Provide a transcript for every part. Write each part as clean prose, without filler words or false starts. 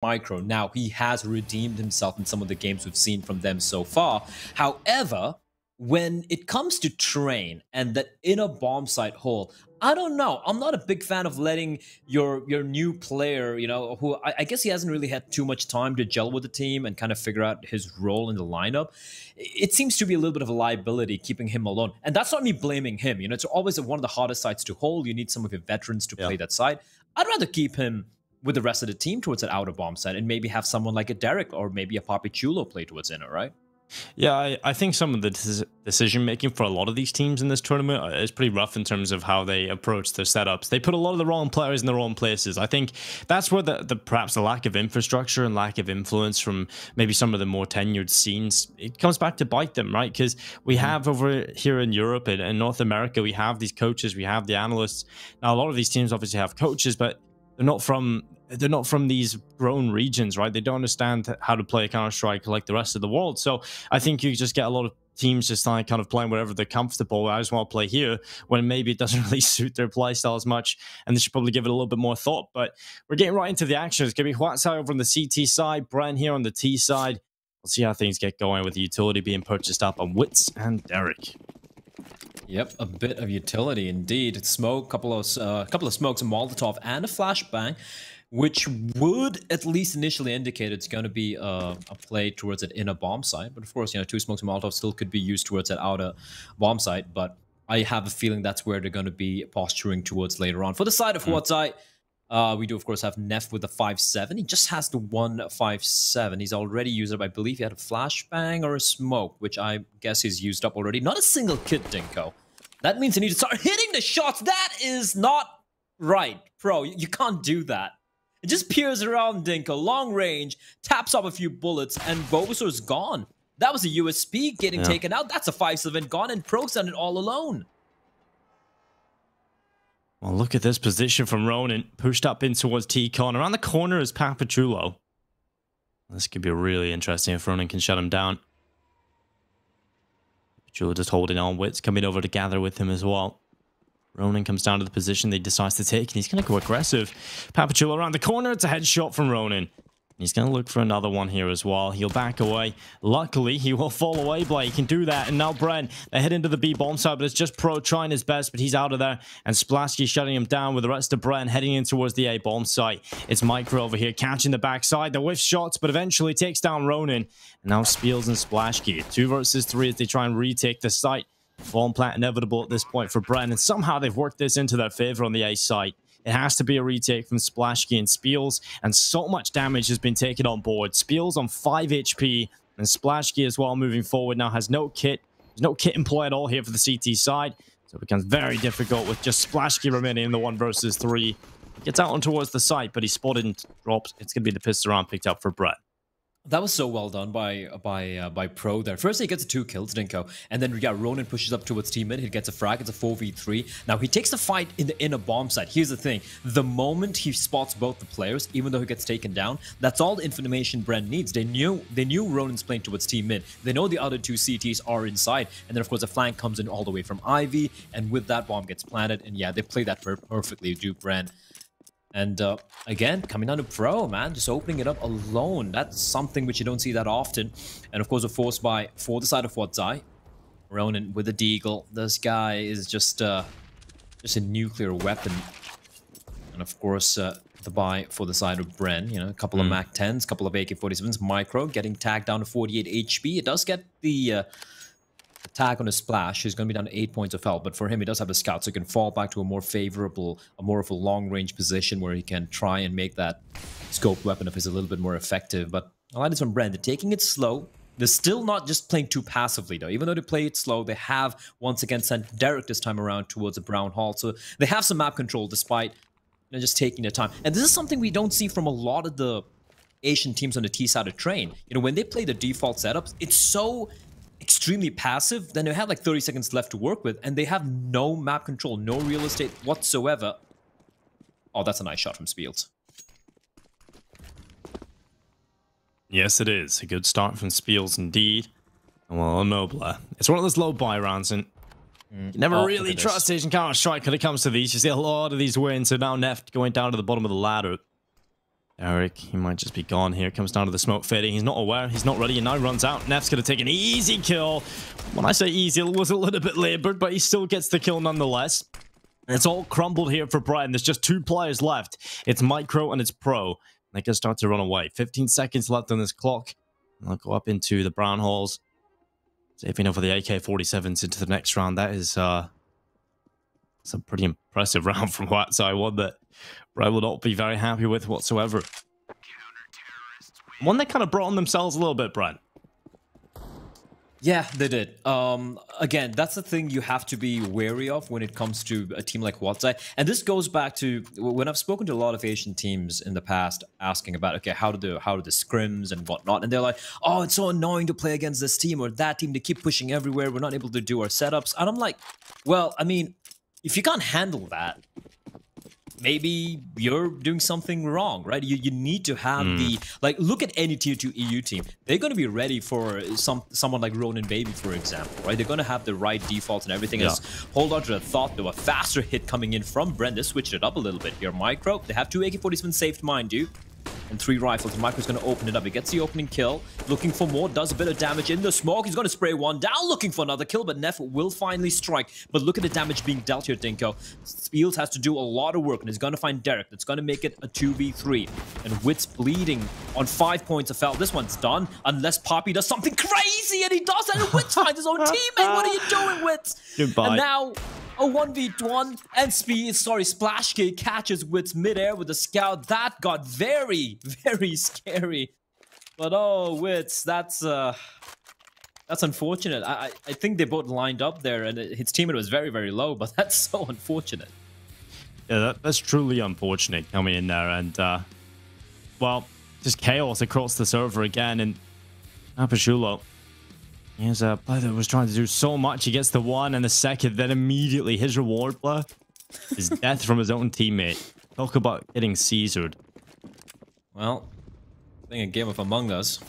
Micro. Now, he has redeemed himself in some of the games we've seen from them so far. However, when it comes to train and that inner bomb site hole, I don't know. I'm not a big fan of letting your new player, you know, who I guess he hasn't really had too much time to gel with the team and kind of figure out his role in the lineup. It seems to be a little bit of a liability keeping him alone. And that's not me blaming him. You know, it's always one of the hardest sites to hold. You need some of your veterans to play that side. I'd rather keep him with the rest of the team towards that outer bomb side and maybe have someone like a Derek or maybe a Papichulo play towards inner, right? Yeah, I think some of the decision making for a lot of these teams in this tournament is pretty rough in terms of how they approach their setups. They put a lot of the wrong players in the wrong places. I think that's where perhaps the lack of infrastructure and lack of influence from maybe some of the more tenured scenes, it comes back to bite them, right? Because we have over here in Europe and North America, we have these coaches, we have the analysts. Now, a lot of these teams obviously have coaches, but they're not from these grown regions, right? They don't understand how to play Counter-Strike like the rest of the world. So I think you just get a lot of teams just like kind of playing wherever they're comfortable. I just want to play here when maybe it doesn't really suit their play style as much, and they should probably give it a little bit more thought. But we're getting right into the action. It's going to be HUAT over on the CT side, BREN here on the T side. We'll see how things get going with the utility being purchased up on Wits and Derek. Yep, a bit of utility indeed. Smoke, couple of smokes, a Molotov, and a flashbang, which would at least initially indicate it's going to be a play towards that inner bomb site. But of course, you know, 2 smokes and Molotov still could be used towards that outer bomb site. But I have a feeling that's where they're going to be posturing towards later on. For the side of HUAT, we do, of course, have Neff with the 5.7. He just has the 1.57. He's already used up. I believe he had a flashbang or a smoke, which I guess he's used up already. Not a single kit, Dinko. That means you need to start hitting the shots. That is not right, Pro. You can't do that. It just peers around, Dinko. Long range, taps off a few bullets, and Bulbasaur's gone. That was a USP getting taken out. That's a 5.7 gone, and Pro's done it all alone. Well, look at this position from Ronin. Pushed up in towards T-Con. Around the corner is Papichulo. This could be really interesting if Ronin can shut him down. Papichulo just holding on. Wits coming over to gather with him as well. Ronin comes down to the position they decides to take, and he's going to go aggressive. Papichulo around the corner. It's a headshot from Ronin. He's going to look for another one here as well. He'll back away. Luckily, he will fall away, Blake. He can do that. And now BREN, they head into the B bomb side, but it's just Pro trying his best, but he's out of there. And Splasky shutting him down with the rest of BREN heading in towards the A bomb site. It's Micro over here catching the backside. The whiff shots, but eventually takes down Ronin. And now Spiels and Splashky. 2 versus 3 as they try and retake the site. Bomb plant inevitable at this point for BREN. And somehow they've worked this into their favor on the A site. It has to be a retake from Splashky and Spiels, and so much damage has been taken on board. Spiels on 5 HP, and Splashky as well moving forward now has no kit. There's no kit employ at all here for the CT side, so it becomes very difficult with just Splashky remaining in the 1 versus 3. Gets out on towards the site, but he's spotted and drops. It's going to be the pistol round picked up for BREN. That was so well done by Pro there. First, he gets 2 kills, Dinko, and then Ronin pushes up towards teammate. He gets a frag. It's a 4v3. Now he takes the fight in the inner bomb site. Here's the thing: the moment he spots both the players, even though he gets taken down, that's all the information BREN needs. They knew Ronin's playing towards team mid. They know the other 2 CTs are inside, and then of course the flank comes in all the way from Ivy, and with that bomb gets planted. And yeah, they play that perfectly, do BREN. And again, coming down to Pro, man, just opening it up alone. That's something which you don't see that often. And of course, a force buy for the side of ZAI. Ronin with a deagle. This guy is just a nuclear weapon. And of course, the buy for the side of BREN. You know, a couple of Mac 10s, a couple of AK-47s. Micro getting tagged down to 48 HP. It does get the tag on a splash. He's going to be down to 8 points of health, but for him, he does have a scout, so he can fall back to a more favorable, more of a long-range position where he can try and make that scoped weapon of his a little bit more effective. But I like this from BREN. They're taking it slow. They're still not just playing too passively, though. Even though they play it slow, they have once again sent Derek this time around towards a brown hall, so they have some map control despite just taking their time. And this is something we don't see from a lot of the Asian teams on the T side of train. You know, when they play the default setups, it's so extremely passive. Then they have like 30 seconds left to work with, and they have no map control, no real estate whatsoever. Oh, that's a nice shot from Spiels. Yes, it is. A good start from Spiels indeed. Well, Nobler. It's one of those low buy rounds, and you never really trust Asian Counter-Strike when it comes to these. You see a lot of these wins, so now Neff going down to the bottom of the ladder. Eric, he might just be gone here. Comes down to the smoke fading. He's not aware. He's not ready, and now runs out. Neff's going to take an easy kill. When I say easy, it was a little bit labored, but he still gets the kill nonetheless. It's all crumbled here for BREN. There's just 2 players left. It's Micro and it's Pro. They can start to run away. 15 seconds left on this clock. I'll go up into the brown holes. Saving over the AK-47s into the next round. That is it's a pretty impressive round from HUAT ZAI, one that BREN will not be very happy with whatsoever. One that kind of brought on themselves a little bit, BREN. Yeah, they did. Again, that's the thing you have to be wary of when it comes to a team like HUAT ZAI. And this goes back to when I've spoken to a lot of Asian teams in the past asking about, okay, how do the scrims and whatnot. And they're like, oh, it's so annoying to play against this team or that team. They keep pushing everywhere. We're not able to do our setups. And I'm like, well, I mean, if you can't handle that, maybe you're doing something wrong, right? You need to have the, like, look at any tier 2 EU team. They're going to be ready for someone like Ronin Baby, for example, right? They're going to have the right defaults and everything else. Hold on to the thought, though, a faster hit coming in from BREN. They switched it up a little bit here. Micro, they have 2 AK-47 saved, mind you, and 3 rifles. Micro's going to open it up. He gets the opening kill. Looking for more. Does a bit of damage in the smoke. He's going to spray one down. Looking for another kill, but Neff will finally strike. But look at the damage being dealt here, Dinko. Spiels has to do a lot of work, and he's going to find Derek. That's going to make it a 2v3. And Wit's bleeding on 5 points of health. This one's done. Unless Poppy does something crazy, and he does that, and Wit finds his own teammate. What are you doing, Wit? Goodbye. And now a 1v1, and Splashgate catches Wits midair with a scout. That got very, very scary. But oh, Wits, that's unfortunate. I think they both lined up there, and his teammate was very, very low, but that's so unfortunate. Yeah, that's truly unfortunate coming in there, and well, just chaos across the server again, and Apashulo. Here's a player that was trying to do so much. He gets the 1 and the 2nd, then immediately his reward player is death from his own teammate. Talk about getting Caesared. Well, playing a game of Among Us.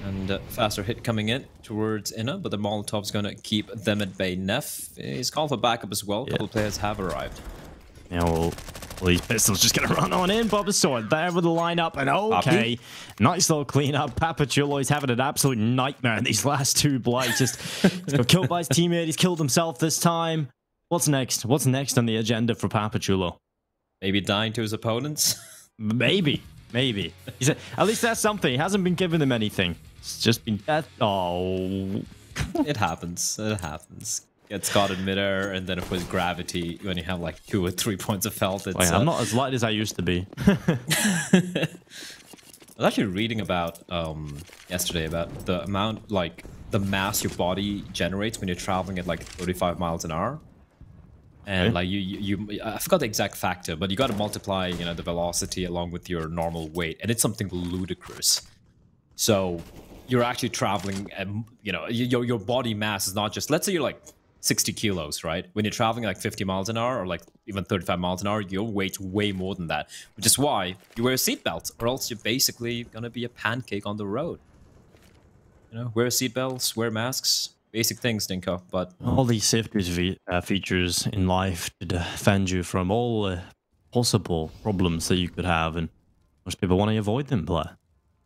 And faster hit coming in towards Inna, but the Molotov's going to keep them at bay. Neff is called for backup as well. A couple players have arrived. Yeah, well, these pistols just going to run on in. Bob Sword there with the lineup, and okay, nice little cleanup. Papachulo is having an absolute nightmare in these last 2 blights. He's got killed by his teammate. He's killed himself this time. What's next? What's next on the agenda for Papachulo? Maybe dying to his opponents? Maybe. He said, at least that's something. He hasn't been giving them anything. It's just been death. Oh. It happens. It happens. Gets caught in midair, and then of course gravity. When you have like 2 or 3 points of health, it's, I'm not as light as I used to be. I was actually reading about yesterday about the amount, like the mass your body generates when you're traveling at like 35 miles an hour. And like I forgot the exact factor, but you got to multiply, you know, the velocity along with your normal weight, and it's something ludicrous. So you're actually traveling, and you know, your body mass is not just, let's say you're like 60 kilos, right? When you're traveling like 50 miles an hour or like even 35 miles an hour, your weight's way more than that, which is why you wear a seatbelt, or else you're basically gonna be a pancake on the road. You know, wear seatbelts, wear masks. Basic things, Dinko, but all these safety features in life to defend you from all possible problems that you could have, and most people want to avoid them, Blair.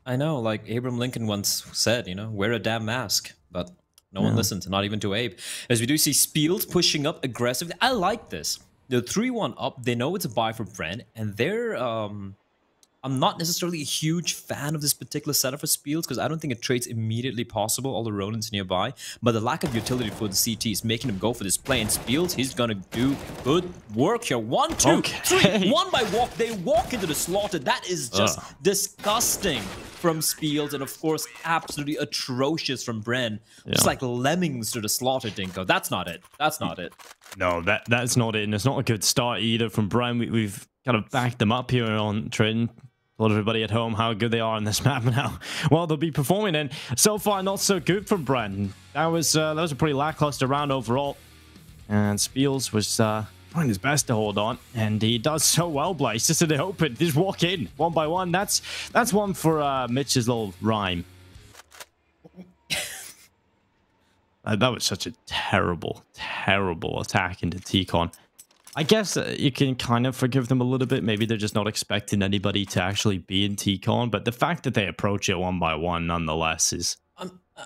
I know, like Abraham Lincoln once said, you know, wear a damn mask, but no one listens, not even to Abe. As we do see Spiels pushing up aggressively. I like this. They're 3-1 up. They know it's a buy for BREN, and they're I'm not necessarily a huge fan of this particular setup for Spiels because I don't think it trade's immediately possible, all the Ronins nearby. But the lack of utility for the CT is making him go for this play. And Spiels, he's going to do good work here. 1, 2, 3. 1 by walk. They walk into the slaughter. That is just disgusting from Spiels. And of course, absolutely atrocious from BREN. Just like lemmings to the slaughter, Dinko. That's not it. That's not it. No, that's not it. And it's not a good start either from BREN. We've kind of backed them up here on Trin. Told everybody at home how good they are on this map now. Well, they'll be performing, and so far not so good from BREN. That was a pretty lackluster round overall, and Spiels was trying his best to hold on, and he does so well. Blaze just in the open, just walk in 1 by 1. That's one for Mitch's little rhyme. That was such a terrible attack into T-Con. I guess you can kind of forgive them a little bit. Maybe they're just not expecting anybody to actually be in TCon, but the fact that they approach it one by one nonetheless is...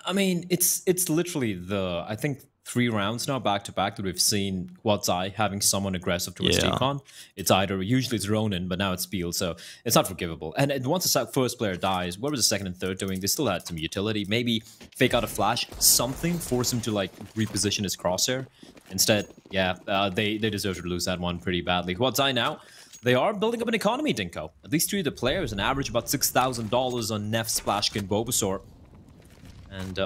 I mean, it's literally the, I think, 3 rounds now back to back that we've seen ZAI having someone aggressive towards TCon. It's either, usually it's Ronin, but now it's Spiel, so it's not forgivable. And once the first player dies, what was the second and third doing? They still had some utility. Maybe fake out a flash, something, force him to like reposition his crosshair. Instead, yeah, they deserve to lose that one pretty badly. ZAI now, they are building up an economy, Dinko. At least 3 of the players, an average about $6,000 on Neff, Splashkin, Bulbasaur. And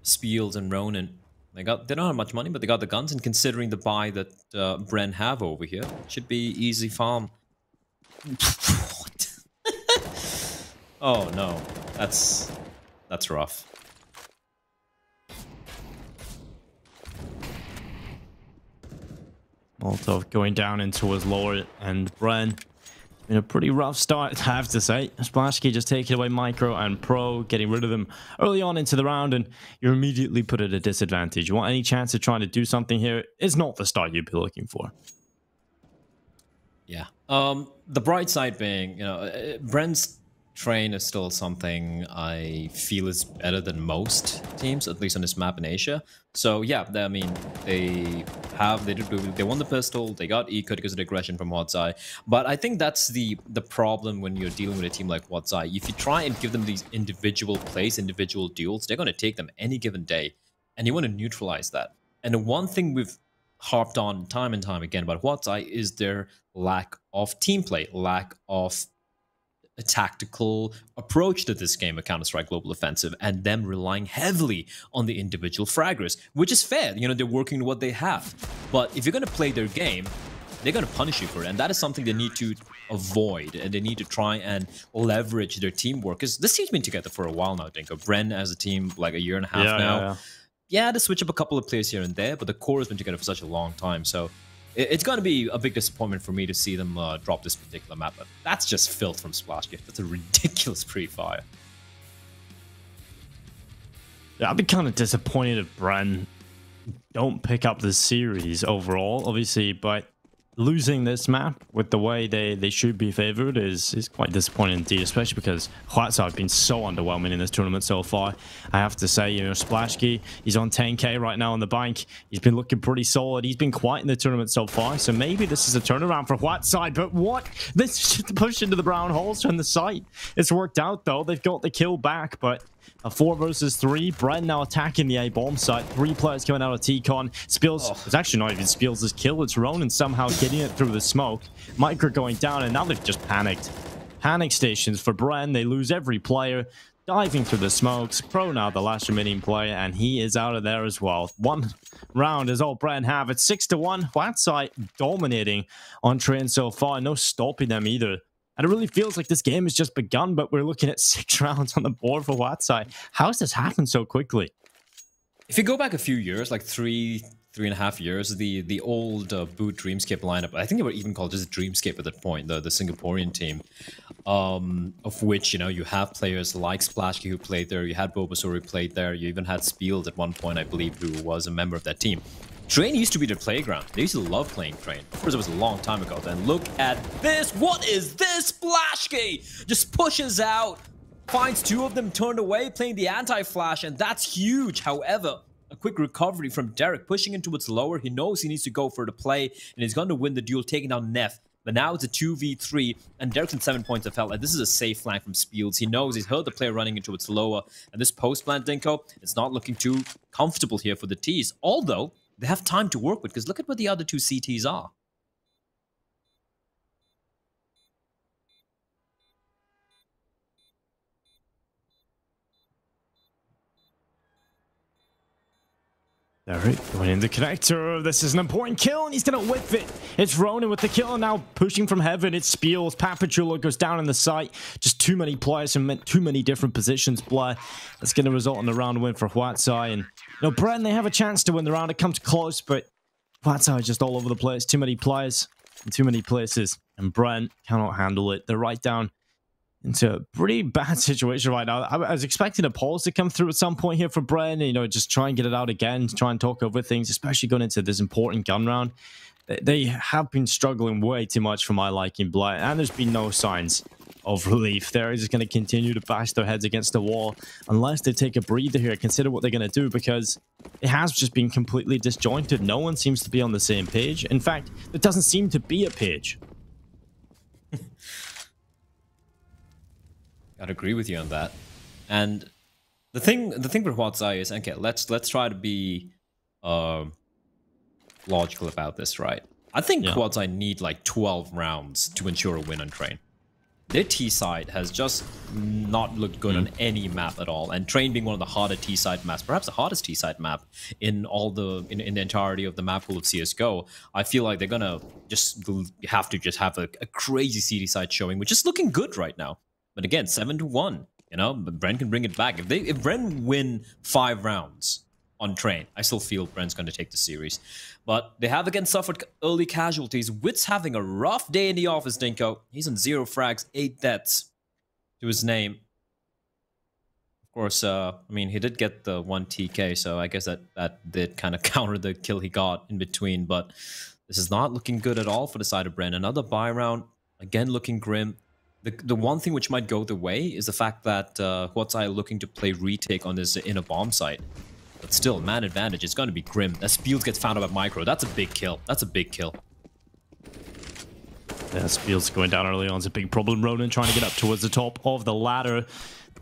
Spiels and Ronin. They don't have much money, but they got the guns, and considering the buy that BREN have over here, it should be easy farm. What? Oh no, that's rough. Molotov going down into his lower, and BREN in a pretty rough start, I have to say. Splashkey just taking away Micro and Pro, getting rid of them early on into the round, and you're immediately put at a disadvantage. You want any chance of trying to do something here? It's not the start you'd be looking for. Yeah. The bright side being, you know, BREN's train is still something I feel is better than most teams, at least on this map in Asia. So yeah, I mean, they won the pistol, they got eco because of the aggression from ZAI. But I think that's the problem when you're dealing with a team like ZAI. If you try and give them these individual plays, individual duels, they're going to take them any given day, and you want to neutralize that. And the one thing we've harped on time and time again about ZAI is their lack of team play, lack of a tactical approach to this game of Counter-Strike Global Offensive, and them relying heavily on the individual fraggers, which is fair. You know, they're working with what they have. But if you're going to play their game, they're going to punish you for it, and that is something they need to avoid, and they need to try and leverage their teamwork. Because this team's been together for a while now, Dinko. BREN as a team, like a year and a half now. Yeah, they switch up a couple of players here and there, but the core has been together for such a long time, so it's going to be a big disappointment for me to see them drop this particular map. But that's just filth from Splashkey. That's a ridiculous pre-fire. Yeah, I'd be kind of disappointed if BREN don't pick up the series overall, obviously, but losing this map with the way they should be favored is quite disappointing indeed, especially because HUAT have been so underwhelming in this tournament so far. I have to say, you know, Splashkey, he's on 10k right now on the bank. He's been looking pretty solid. He's been quiet in the tournament so far, so maybe this is a turnaround for HUAT side. But what? This push into the brown holes from the site. It's worked out though. They've got the kill back, but a 4 versus 3. BREN now attacking the A bomb site. 3 players coming out of TCon. Spills, it's actually not even Spills' kill. It's Ronin somehow getting it through the smoke. Micro going down, and now they've just panicked. Panic stations for BREN. They lose every player. Diving through the smokes. Pro now the last remaining player, and he is out of there as well. 1 round is all BREN have. It's 6-1. HUAT side dominating on train so far. No stopping them either. And it really feels like this game has just begun, but we're looking at 6 rounds on the board for HUAT side. How has this happened so quickly? If you go back a few years, like 3.5 years, the old Boot Dreamscape lineup, I think they were even called just Dreamscape at that point, the Singaporean team, of which, you know, you have players like Splashkey who played there, you had Bulbasaur who played there, you even had Spiels at one point, I believe, who was a member of that team. Train used to be their playground. They used to love playing Train. Of course, it was a long time ago. Then look at this. What is this? Splashkey just pushes out, finds 2 of them turned away, playing the anti-flash, and that's huge. However, a quick recovery from Derek, pushing into its lower. He knows he needs to go for the play, and he's going to win the duel, taking down Neff. But now it's a 2v3, and Derek's in 7 points of health, and this is a safe flank from Spiels. He knows he's heard the player running into its lower, and this post-plant, Dinko, it's not looking too comfortable here for the T's, although they have time to work with, because look at what the other 2 CTs are. Derek going in the connector. This is an important kill, and he's going to whip it. It's Ronin with the kill, now pushing from heaven. It's Spiels. Papachula goes down in the site. Just too many players from too many different positions. Blur. That's going to result in a round win for HUAT side. And you know, BREN, they have a chance to win the round. It comes close, but HUAT side is just all over the place. Too many players in too many places, and BREN cannot handle it. They're right down into a pretty bad situation right now. I was expecting a pause to come through at some point here for BREN, you know, just try and get it out again, try and talk over things, especially going into this important gun round. They have been struggling way too much for my liking, Blight, and there's been no signs of relief. They're just going to continue to bash their heads against the wall unless they take a breather here, consider what they're going to do, because it has just been completely disjointed. No one seems to be on the same page. In fact, there doesn't seem to be a page. I'd agree with you on that. And the thing with HUAT is, okay, let's try to be logical about this, right? I think HUAT need like 12 rounds to ensure a win on Train. Their T side has just not looked good on any map at all, and Train being one of the harder T side maps, perhaps the hardest T side map in all the in the entirety of the map pool of CS:GO. I feel like they're gonna just have a crazy CD side showing, which is looking good right now. But again, 7-1. You know, but BREN can bring it back. If BREN win 5 rounds on Train, I still feel BREN's going to take the series. But they have again suffered early casualties. Wit's having a rough day in the office, Dinko. He's on 0 frags, 8 deaths to his name. Of course, I mean, he did get the 1 TK, so I guess that did kind of counter the kill he got in between. But this is not looking good at all for the side of BREN. Another buy round, again looking grim. The one thing which might go the way is the fact that HUAT are looking to play retake on this inner bomb site. But still, man advantage, it's going to be grim. As Spiels gets found out by Micro, that's a big kill. That's a big kill. Yeah, Spiels going down early on is a big problem. Ronan trying to get up towards the top of the ladder.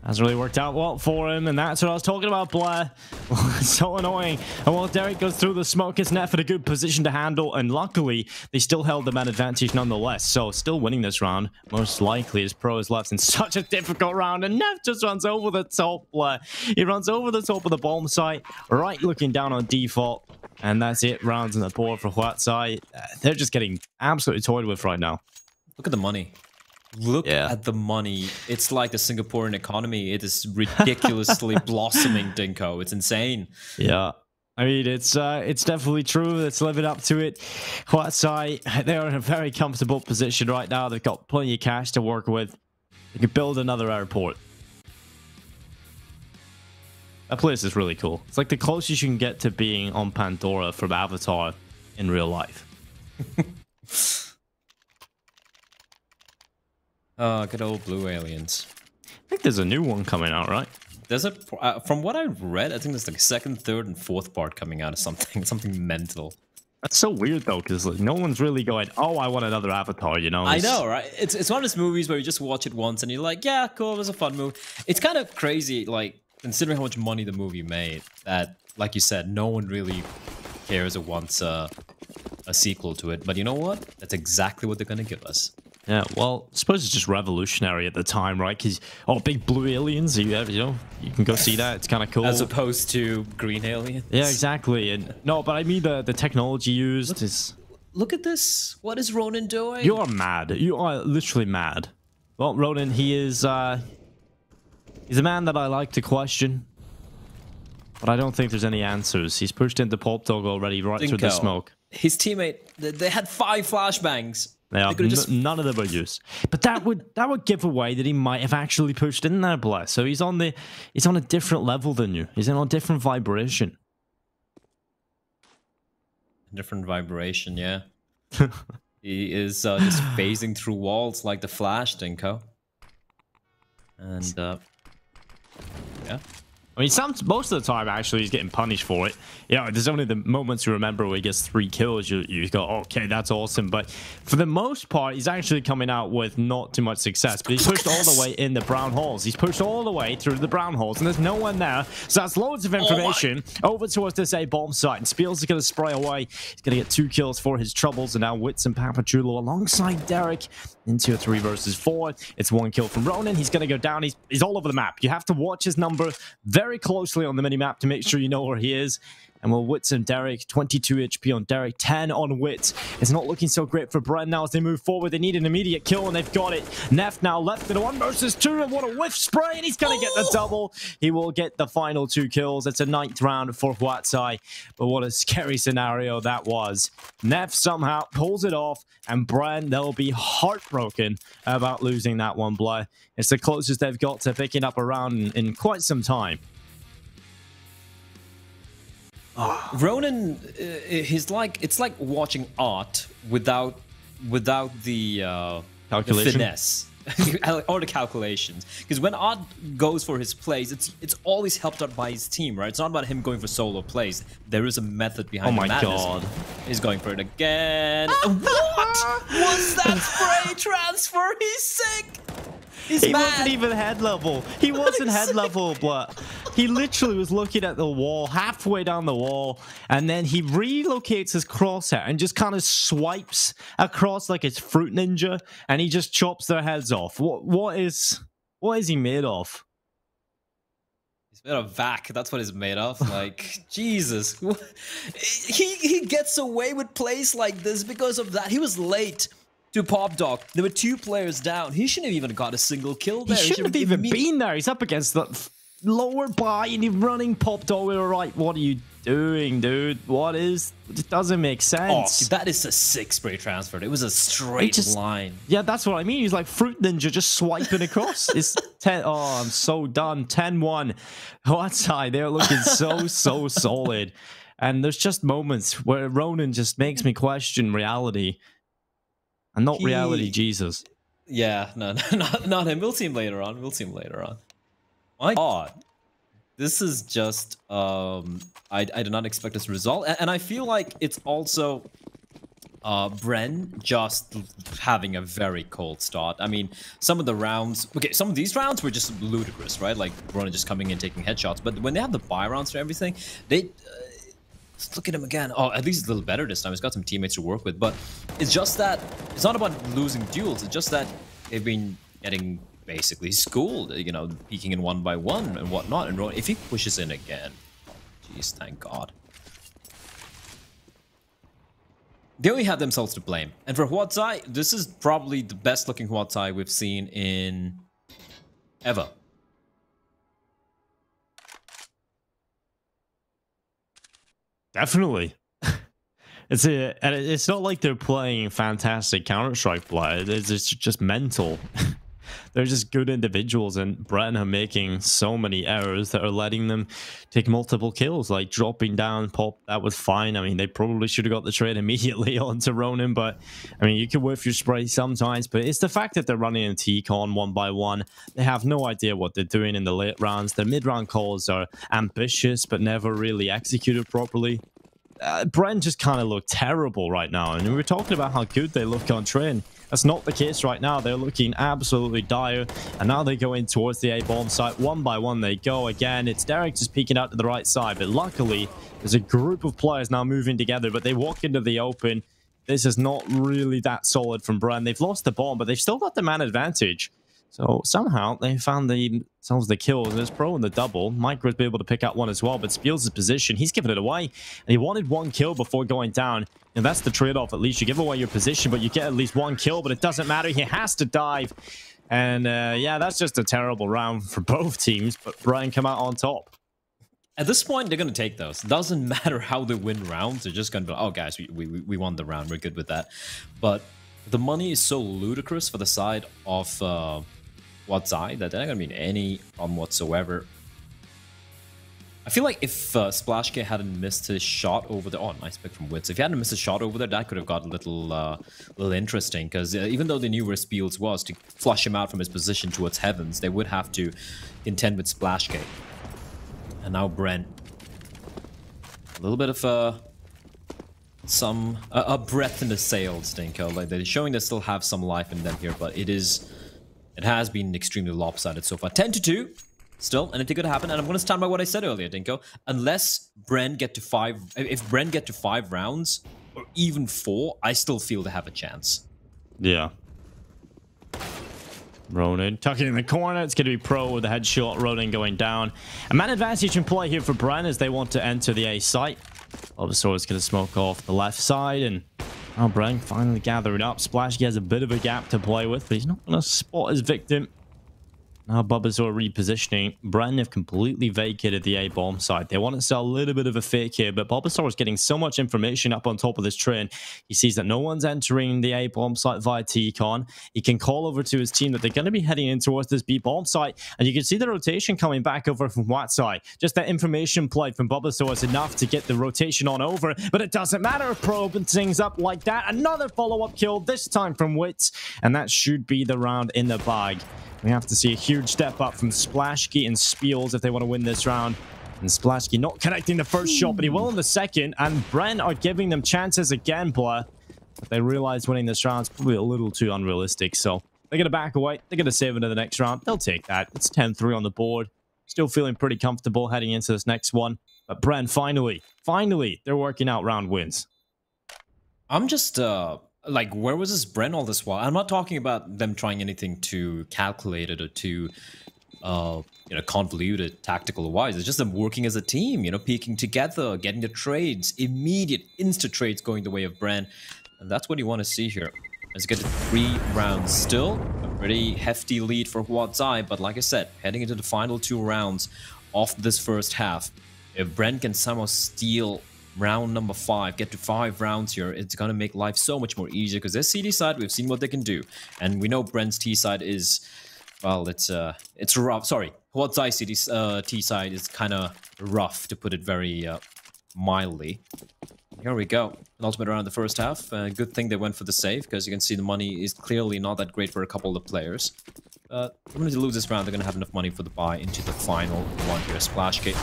Hasn't really worked out well for him, and that's what I was talking about, Blair. It's so annoying. And while Derek goes through the smoke, it's Neff in a good position to handle, and luckily, they still held the man advantage nonetheless. So, still winning this round, most likely, as Pro is left in such a difficult round, and Neff just runs over the top, Blair. He runs over the top of the bomb site, right looking down on default, and that's it. Rounds on the board for HUAT side. They're just getting absolutely toyed with right now. Look at the money. Look at the money. It's like the Singaporean economy. It is ridiculously blossoming, Dinko. It's insane. Yeah. I mean, it's definitely true. Let's live it up to it. HUAT, they're in a very comfortable position right now. They've got plenty of cash to work with. They can build another airport. That place is really cool. It's like the closest you can get to being on Pandora from Avatar in real life. Oh, good old blue aliens. I think there's a new one coming out, right? There's a from what I've read, I think there's like a 2nd, 3rd, and 4th part coming out of something mental. That's so weird though, because like, no one's really going, "Oh, I want another Avatar," you know? I know, right? It's one of those movies where you just watch it once and you're like, "Yeah, cool, it was a fun movie." It's kind of crazy, like considering how much money the movie made. That, like you said, no one really cares or wants a sequel to it. But you know what? That's exactly what they're gonna give us. Yeah, well, I suppose it's just revolutionary at the time, right? Because, big blue aliens, you can go see that. It's kind of cool. As opposed to green aliens. Yeah, exactly. And no, but I mean the technology used is... Look at this. What is Ronan doing? You are mad. You are literally mad. Well, Ronan, he is... he's a man that I like to question. But I don't think there's any answers. He's pushed into Pop Dog already, right through the smoke. His teammate, they had 5 flashbangs. Yeah, none of them were used. But that would give away that he might have actually pushed in there, Bless. So he's on a different level than you. He's in a different vibration. Different vibration, yeah. He is just phasing through walls like the Flash, Dinko. And yeah. I mean, most of the time, actually, he's getting punished for it. Yeah, there's only the moments you remember where he gets 3 kills. You go, okay, that's awesome. But for the most part, he's actually coming out with not too much success. But he's pushed all the way in the brown holes. He's pushed all the way through the brown holes, and there's no one there. So that's loads of information over towards this A bomb site. And Spiels is going to spray away. He's going to get 2 kills for his troubles. And now Wits and Papachulo alongside Derek into a 3 versus 4. It's 1 kill from Ronan. He's going to go down. He's all over the map. You have to watch his number very closely on the minimap to make sure you know where he is. And well, Wits and Derek, 22 HP on Derek, 10 on Wits. It's not looking so great for BREN now as they move forward. They need an immediate kill, and they've got it. Neff now left in 1 versus 2, and what a whiff spray, and he's going to get the double. He will get the final 2 kills. It's a 9th round for HUAT, but what a scary scenario that was. Neff somehow pulls it off, and BREN, they'll be heartbroken about losing that one, Blair. It's the closest they've got to picking up a round in quite some time. Ronan, he's like, it's like watching art without the Calculation? finesse or the calculations. Because when Art goes for his plays, it's always helped out by his team, right? It's not about him going for solo plays. There is a method behind. Oh my the madness. god! He's going for it again. What was that spray transfer? He's sick. He wasn't even head level. He wasn't head level, but he literally was looking at the wall, halfway down the wall, and then he relocates his crosshair and just kind of swipes across like it's Fruit Ninja, and he just chops their heads off. What is he made of? He's made of vac. That's what he's made of. Like, Jesus. He gets away with plays like this because of that. He was late to Pop Dog. There were 2 players down. He shouldn't have even got a single kill there. He shouldn't have even been there. He's up against the lower by and he's running Pop Dog. We were right. What are you doing, dude? It doesn't make sense. Oh, that is a sick spray transfer. It was a straight line. Yeah, that's what I mean. He's like Fruit Ninja just swiping across. It's 10. Oh, I'm so done. 10-1. HUAT, they're looking so solid. And there's just moments where Ronan just makes me question reality. And not reality, Jesus. Yeah, no, not him. We'll see him later on. My God, this is just I did not expect this result, and I feel like it's also BREN just having a very cold start. I mean, some of these rounds were just ludicrous, right? Like Ronan just coming in taking headshots, but when they have the buy rounds and everything, they. Let's look at him again. Oh, at least he's a little better this time. He's got some teammates to work with. But it's just that it's not about losing duels. It's just that they've been getting basically schooled, you know, peeking in 1-by-1 and whatnot. And if he pushes in again, jeez, thank God. They only have themselves to blame. And for ZAI, this is probably the best looking ZAI we've seen in ever. Definitely. It's not like they're playing fantastic Counter-Strike play. It's just mental. They're just good individuals, and BREN are making so many errors that are letting them take multiple kills, like dropping down Pop. That was fine. I mean, they probably should have got the trade immediately onto Ronan, but I mean, you can whiff your spray sometimes, but it's the fact that they're running in T-Con 1-by-1. They have no idea what they're doing in the late rounds. Their mid-round calls are ambitious, but never really executed properly. BREN just kind of look terrible right now, and we were talking about how good they look on train. That's not the case right now. They're looking absolutely dire, and now they go in towards the A-bomb site. 1-by-1 they go again. It's Derek just peeking out to the right side, but luckily there's a group of players now moving together, but they walk into the open. This is not really that solid from BREN. They've lost the bomb, but they've still got the man advantage. So somehow they found themselves the kills. There's Pro in the double. Mike was able to pick out one as well, but Spiels' position, he's given it away. And he wanted 1 kill before going down. And that's the trade-off. At least you give away your position, but you get at least 1 kill, but it doesn't matter. He has to dive. And yeah, that's just a terrible round for both teams, but BREN come out on top. At this point, they're going to take those. Doesn't matter how they win rounds. They're just going to be like, oh, guys, we won the round. We're good with that. But the money is so ludicrous for the side of ZAI that they're not going to be in any problem whatsoever. I feel like if SplashK hadn't missed his shot over there... Oh, nice pick from Wits. If he hadn't missed a shot over there, that could have got a little interesting. Because even though they knew where Spiels was, to flush him out from his position towards Heavens, they would have to contend with SplashK. And now BREN. A little bit of a breath in the sails, Dinko. Like, they're showing they still have some life in them here, but it has been extremely lopsided so far. 10-2. Still, anything could happen, and I'm going to stand by what I said earlier, Dinko. Unless BREN get to 5... If BREN get to 5 rounds, or even 4, I still feel they have a chance. Yeah. Ronan tucking in the corner. It's going to be Pro with a headshot. Ronan going down. A man advantage in play here for BREN as they want to enter the A site. Bulbasaur is going to smoke off the left side, and oh, BREN finally gathering up. SplashK has a bit of a gap to play with, but he's not going to spot his victim. Now Bulbasaur repositioning. BREN have completely vacated the A bomb site. They want to sell a little bit of a fake here, but Bulbasaur is getting so much information up on top of this train. He sees that no one's entering the A bomb site via T-Con. He can call over to his team that they're going to be heading in towards this B bomb site, and you can see the rotation coming back over from HUAT side. Just that information play from Bulbasaur is enough to get the rotation on over, but it doesn't matter if Pro opens things up like that. Another follow-up kill, this time from Wits, and that should be the round in the bag. We have to see a huge step up from Splashki and Spiels if they want to win this round. And Splashki not connecting the first shot, but he will in the second. And BREN are giving them chances again, Blair. But they realize winning this round is probably a little too unrealistic. So they're going to back away. They're going to save into the next round. They'll take that. It's 10-3 on the board. Still feeling pretty comfortable heading into this next one. But BREN finally, they're working out round wins. I'm just... like, where was this BREN all this while? I'm not talking about them trying anything too calculated or too, convoluted, tactical wise. It's just them working as a team, peeking together, getting the trades, immediate, insta trades going the way of BREN. And that's what you want to see here. Let's get to 3 rounds still. A pretty hefty lead for HUAT ZAI, but like I said, heading into the final 2 rounds of this first half. If BREN can somehow steal round number 5, get to 5 rounds here, it's gonna make life so much more easier because their CD side, we've seen what they can do, and we know BREN's T side is, well, it's rough. Sorry, HUAT ZAI CD T side is kind of rough, to put it very mildly. Here we go, an ultimate round the first half. Good thing they went for the save, because you can see the money is clearly not that great for a couple of the players. They're going to lose this round. They're going to have enough money for the buy into the final one here. Splashki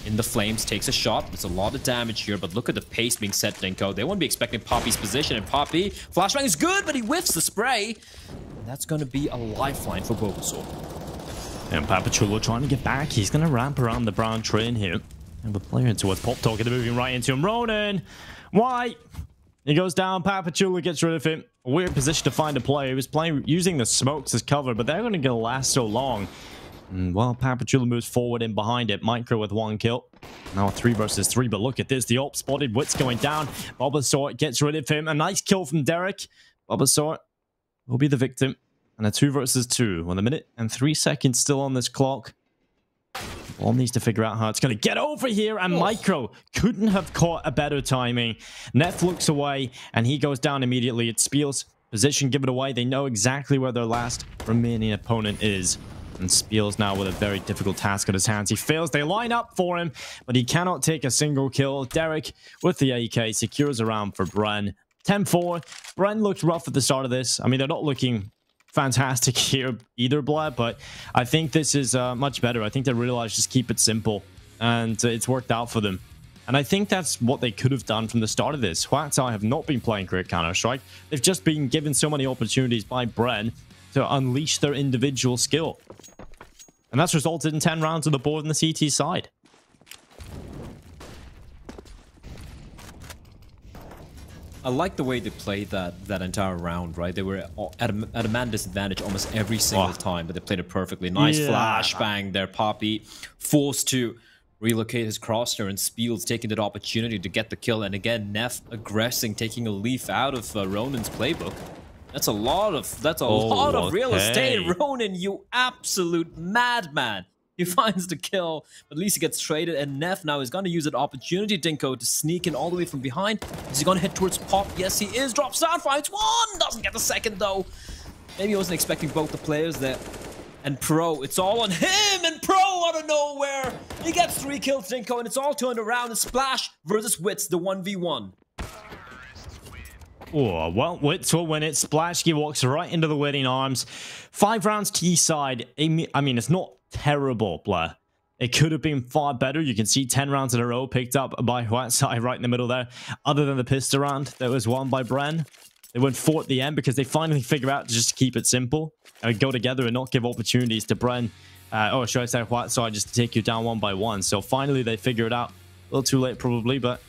in the flames, takes a shot. There's a lot of damage here, but look at the pace being set, Dinko. They won't be expecting Poppy's position, and Poppy, flashbang is good, but he whiffs the spray. And that's going to be a lifeline for Bulbasaur. And Papachulo trying to get back. He's going to ramp around the brown train here. And the player towards Pop Talk, they're moving right into him. Ronan! Why? He goes down. Papachulo gets rid of him. A weird position to find a player. He was playing using the smokes as cover, but they're going to last so long. Well, Papachulo moves forward in behind it. Micro with 1 kill. Now 3 versus 3, but look at this. The ult spotted. Wits going down. Bulbasaur gets rid of him. A nice kill from Derek. Bulbasaur will be the victim. And a 2 versus 2. 1 minute and 3 seconds still on this clock. Ball needs to figure out how it's going to get over here. And Micro couldn't have caught a better timing. Neff looks away and he goes down immediately. It's Spiel's position. Give it away. They know exactly where their last remaining opponent is. And Spiels now with a very difficult task on his hands. He fails. They line up for him, but he cannot take a single kill. Derek with the AK secures a round for BREN. 10-4. BREN looked rough at the start of this. I mean, they're not looking fantastic here either, Blad, but I think this is much better. I think they realized just keep it simple, and it's worked out for them. And I think that's what they could have done from the start of this. HUAT ZAI have not been playing great Counter-Strike. They've just been given so many opportunities by BREN to unleash their individual skill. And that's resulted in 10 rounds on the board on the CT side. I like the way they played that entire round, right? They were at a man disadvantage almost every single time, but they played it perfectly. Nice flashbang there, Poppy. Forced to relocate his crosshair, and Spiels taking that opportunity to get the kill. And again, Neff aggressing, taking a leaf out of Ronan's playbook. That's a lot of real estate. Ronan, you absolute madman. He finds the kill, but at least he gets traded, and Neff now is going to use that opportunity, Dinko, to sneak in all the way from behind. Is he going to head towards Pop? Yes, he is. Drops down, finds 1. Doesn't get the second, though. Maybe he wasn't expecting both the players there. And Pro, it's all on him, and Pro out of nowhere. He gets 3 kills, Dinko, and it's all turned around. It's Splash versus Wits, the 1v1. Oh, well, Wits will win it. Splashki walks right into the winning arms. 5 rounds T side. I mean, it's not terrible, Blair. It could have been far better. You can see 10 rounds in a row picked up by HUAT ZAI right in the middle there. Other than the pistol round that was won by BREN. They went 4 at the end because they finally figured out to just keep it simple and go together and not give opportunities to BREN. Or should I say HUAT ZAI just to take you down 1 by 1. So finally they figure it out. A little too late probably, but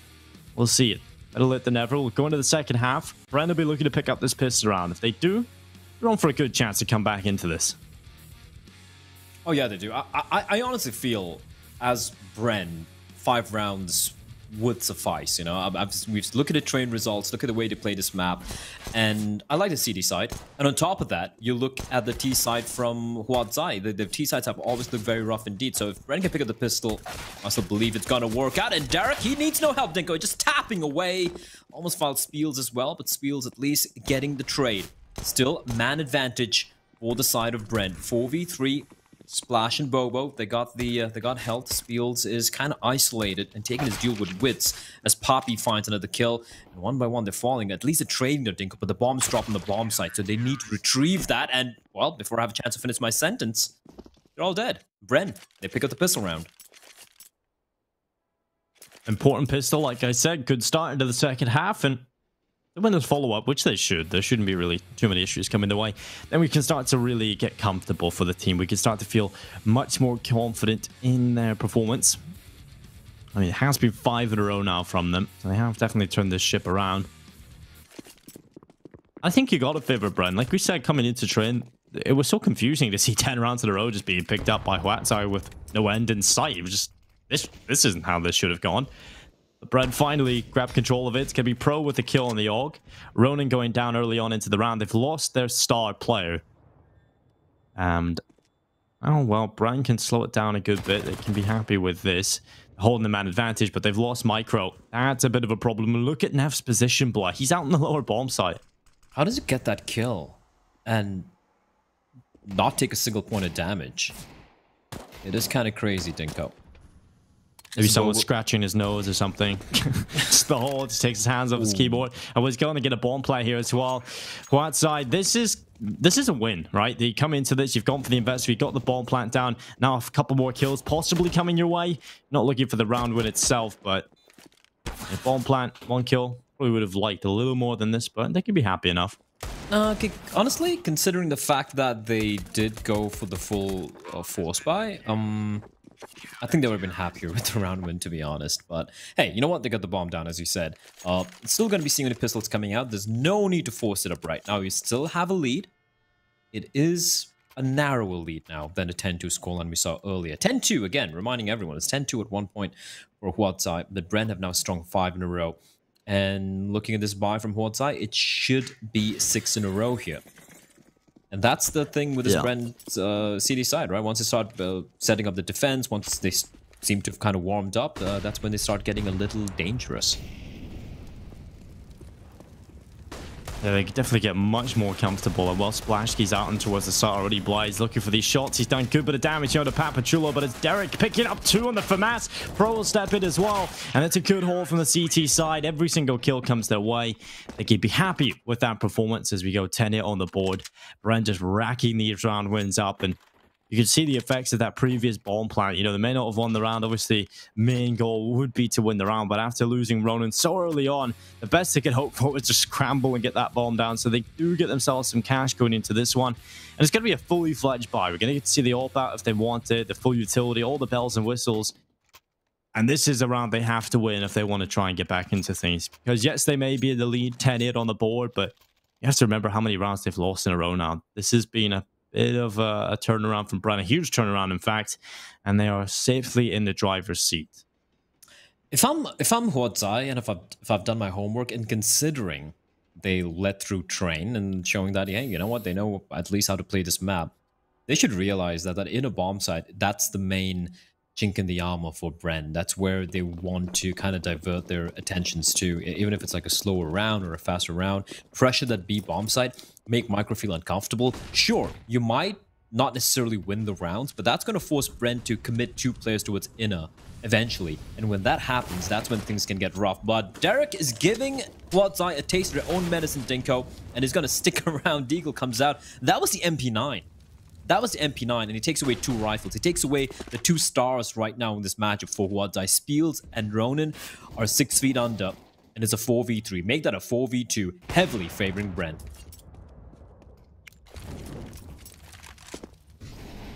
we'll see it. Better late than never. We'll go into the second half. BREN will be looking to pick up this pistol round. If they do, they're on for a good chance to come back into this. Oh yeah, they do. I honestly feel, as BREN, 5 rounds would suffice. You know, we've look at the train results, look at the way they play this map, and I like the CD side. And on top of that, you look at the T side from HUAT ZAI. The T sides have always looked very rough indeed. So if BREN can pick up the pistol, I still believe it's gonna work out. And Derek, he needs no help, Dinko, just tapping away. Almost fouled Spiels as well, but Spiels at least getting the trade. Still, man advantage for the side of BREN. 4v3. Splash and Bobo, they got health. Spiels is kind of isolated and taking his duel with wits as Poppy finds another kill. And one by one, they're falling. At least they're trading their Dinko, but the bomb's dropped on the bomb site, so they need to retrieve that. And, well, before I have a chance to finish my sentence, they're all dead. BREN, they pick up the pistol round. Important pistol, like I said, good start into the second half, and when there's follow-up, which they should, there shouldn't be really too many issues coming their way, then we can start to really get comfortable for the team. We can start to feel much more confident in their performance. I mean, it has been 5 in a row now from them, so they have definitely turned this ship around. I think you got to favor BREN. Like we said, coming into train, it was so confusing to see 10 rounds in a row just being picked up by HUAT ZAI with no end in sight. It was just, this isn't how this should have gone. BREN finally grabbed control of it. It's going to be Pro with the kill on the AUG. Ronin going down early on into the round. They've lost their star player. And, oh, well, BREN can slow it down a good bit. They can be happy with this. Holding the man advantage, but they've lost Micro. That's a bit of a problem. Look at Neff's position, Blah. He's out in the lower bomb site. How does it get that kill and not take a single point of damage? It is kind of crazy, Dinko. Maybe someone's scratching his nose or something. Just the whole, just takes his hands off his keyboard. I was going to get a bomb play here as well. HUAT ZAI, this is a win, right? They come into this, you've gone for the investor, you've got the bomb plant down. Now a couple more kills possibly coming your way. Not looking for the round win itself, but a bomb plant, 1 kill. Probably would have liked a little more than this, but they can be happy enough. Honestly, considering the fact that they did go for the full force buy, I think they would have been happier with the round win, to be honest. But hey, you know what? They got the bomb down, as you said. Still going to be seeing the pistols coming out. There's no need to force it up right now. You still have a lead. It is a narrower lead now than the 10-2 scoreline we saw earlier. 10-2, again, reminding everyone, it's 10-2 at one point for HUAT ZAI. The BREN have now strung 5 in a row. And looking at this buy from HUAT ZAI, it should be 6 in a row here. And that's the thing with this BREN CD side, right? Once they start setting up the defense, once they seem to have kind of warmed up, that's when they start getting a little dangerous. Yeah, they could definitely get much more comfortable. And well, Splashky's out and towards the start already. Bly's looking for these shots. He's done good bit of damage here to Papachulo, but it's Derek picking up 2 on the FAMAS. Pro will step in as well. And it's a good haul from the CT side. Every single kill comes their way. They could be happy with that performance as we go 10-8 on the board. BREN just racking these round wins up, and you can see the effects of that previous bomb plant. You know, they may not have won the round. Obviously, main goal would be to win the round. But after losing Ronin so early on, the best they could hope for was to scramble and get that bomb down. So they do get themselves some cash going into this one. And it's going to be a fully fledged buy. We're going to get to see the AWP out if they want it, the full utility, all the bells and whistles. And this is a round they have to win if they want to try and get back into things. Because yes, they may be in the lead 10-8 on the board, but you have to remember how many rounds they've lost in a row now. This has been a bit of a turnaround from BREN, a huge turnaround in fact, and they are safely in the driver's seat. If I'm HUAT ZAI and if I've done my homework, and considering they let through train and showing that, yeah, you know what, they know at least how to play this map, they should realize that in a bomb site, that's the main chink in the armor for BREN. That's where they want to kind of divert their attentions to, even if it's like a slower round or a faster round. Pressure that B bomb site, make Micro feel uncomfortable. Sure, you might not necessarily win the rounds, but that's going to force BREN to commit 2 players towards inner eventually. And when that happens, that's when things can get rough. But Derek is giving HUAT ZAI a taste of their own medicine, Dinko, and is going to stick around. Deagle comes out. That was the MP9. That was the MP9, and he takes away 2 rifles. He takes away the 2 stars right now in this matchup for HUAT ZAI. Spiels and Ronin are 6 feet under, and it's a 4v3. Make that a 4v2, heavily favoring BREN.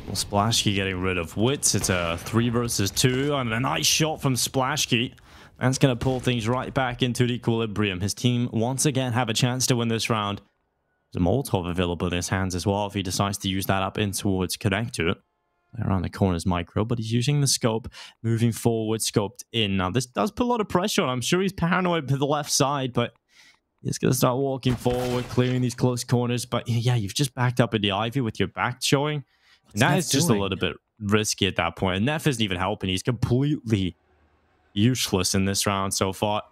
Well, Splashky getting rid of Wits. It's a 3 versus 2, and a nice shot from Splashky. That's going to pull things right back into the equilibrium. His team once again have a chance to win this round. There's a Molotov available in his hands as well if he decides to use that up in towards connect to it. Around the corners, Micro, but he's using the scope, moving forward, scoped in. Now, this does put a lot of pressure on. I'm sure he's paranoid to the left side, but he's going to start walking forward, clearing these close corners. But yeah, you've just backed up in the Ivy with your back showing. And that is just a little bit risky at that point. And Neff isn't even helping. He's completely useless in this round so far.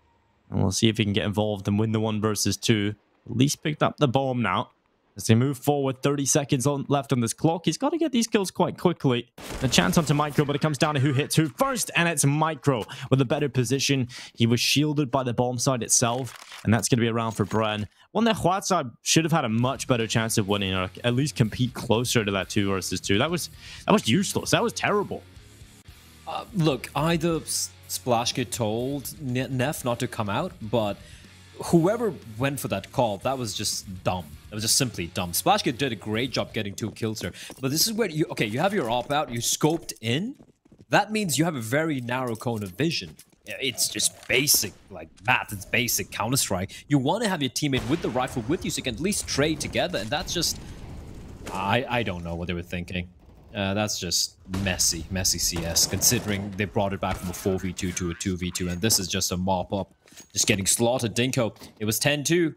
And we'll see if he can get involved and win the 1 versus 2. At least picked up the bomb now. As they move forward, 30 seconds left on this clock. He's got to get these kills quite quickly. A chance onto Micro, but it comes down to who hits who first, and it's Micro with a better position. He was shielded by the bomb site itself, and that's going to be a round for BREN. One that HUAT side should have had a much better chance of winning, or at least compete closer to that 2 versus 2. That was useless. That was terrible. Look, either Splashkid told Neff not to come out, but whoever went for that call, that was just dumb. That was just simply dumb. Splashkid did a great job getting 2 kills there. But this is where you have your op out, you scoped in. That means you have a very narrow cone of vision. It's just basic, like math. It's basic Counter-Strike. You want to have your teammate with the rifle with you so you can at least trade together. And that's just... I don't know what they were thinking. That's just messy CS, considering they brought it back from a 4v2 to a 2v2. And this is just a mop-up. Just getting slaughtered. Dinko, it was 10-2.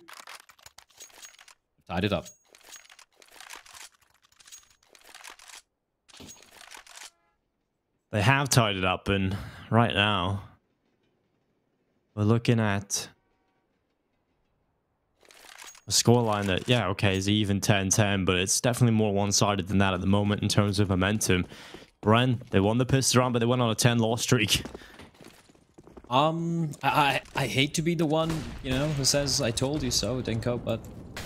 Tied it up. They have tied it up, and right now we're looking at a scoreline that, yeah, okay, is even 10-10, but it's definitely more one-sided than that at the moment in terms of momentum. BREN, they won the pistol round, but they went on a 10-loss streak. I hate to be the one, who says I told you so, Dinko, but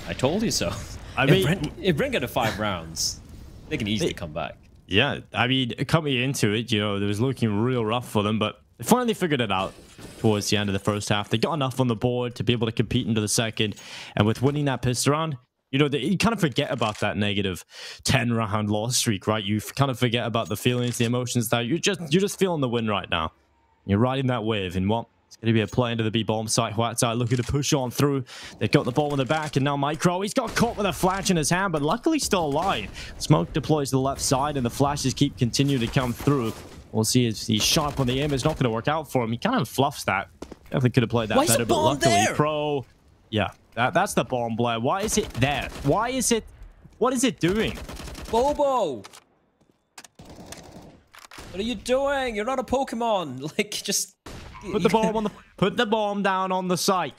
I told you so. I mean, if BREN get to 5 rounds, they can easily come back. Yeah, I mean, coming into it, it was looking real rough for them, but they finally figured it out towards the end of the first half. They got enough on the board to be able to compete into the second, and with winning that pistol round, you kind of forget about that negative 10-round loss streak, right? You kind of forget about the feelings, the emotions that you're just feeling the win right now. You're riding that wave, and what? It's going to be a play into the B bomb site. HUAT side looking to push on through. They've got the ball in the back, and now Micro, he's got caught with a flash in his hand, but luckily still alive. Smoke deploys to the left side, and the flashes continue to come through. We'll see if he's sharp on the aim. It's not going to work out for him. He kind of fluffs that. Definitely could have played that better, but luckily, there? Yeah, that's the bomb, Blair. Why is it there? Why is it? What is it doing? Bobo! What are you doing? You're not a Pokemon. Like, just... Put the bomb down on the site.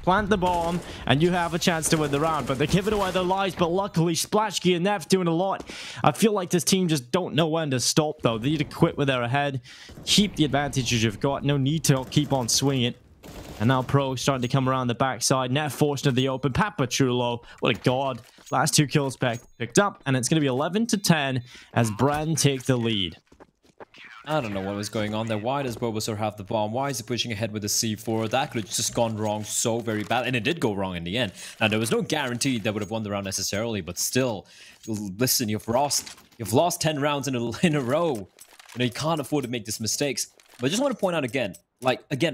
Plant the bomb, and you have a chance to win the round. But they're giving away their lives. But luckily, Splashkid and Neff doing a lot. I feel like this team just don't know when to stop, though. They need to quit with their ahead. Keep the advantages you've got. No need to keep on swinging. And now Pro starting to come around the backside. Neff forced into the open. Papachulo, what a god. Last 2 kills picked up, and it's going to be 11-10 as BREN take the lead. I don't know what was going on there. Why does Bulbasaur have the bomb? Why is he pushing ahead with the C4? That could have just gone wrong so very bad. And it did go wrong in the end. Now, there was no guarantee that would have won the round necessarily, but still, listen, you've lost 10 rounds in a row. You can't afford to make these mistakes. But I just want to point out again,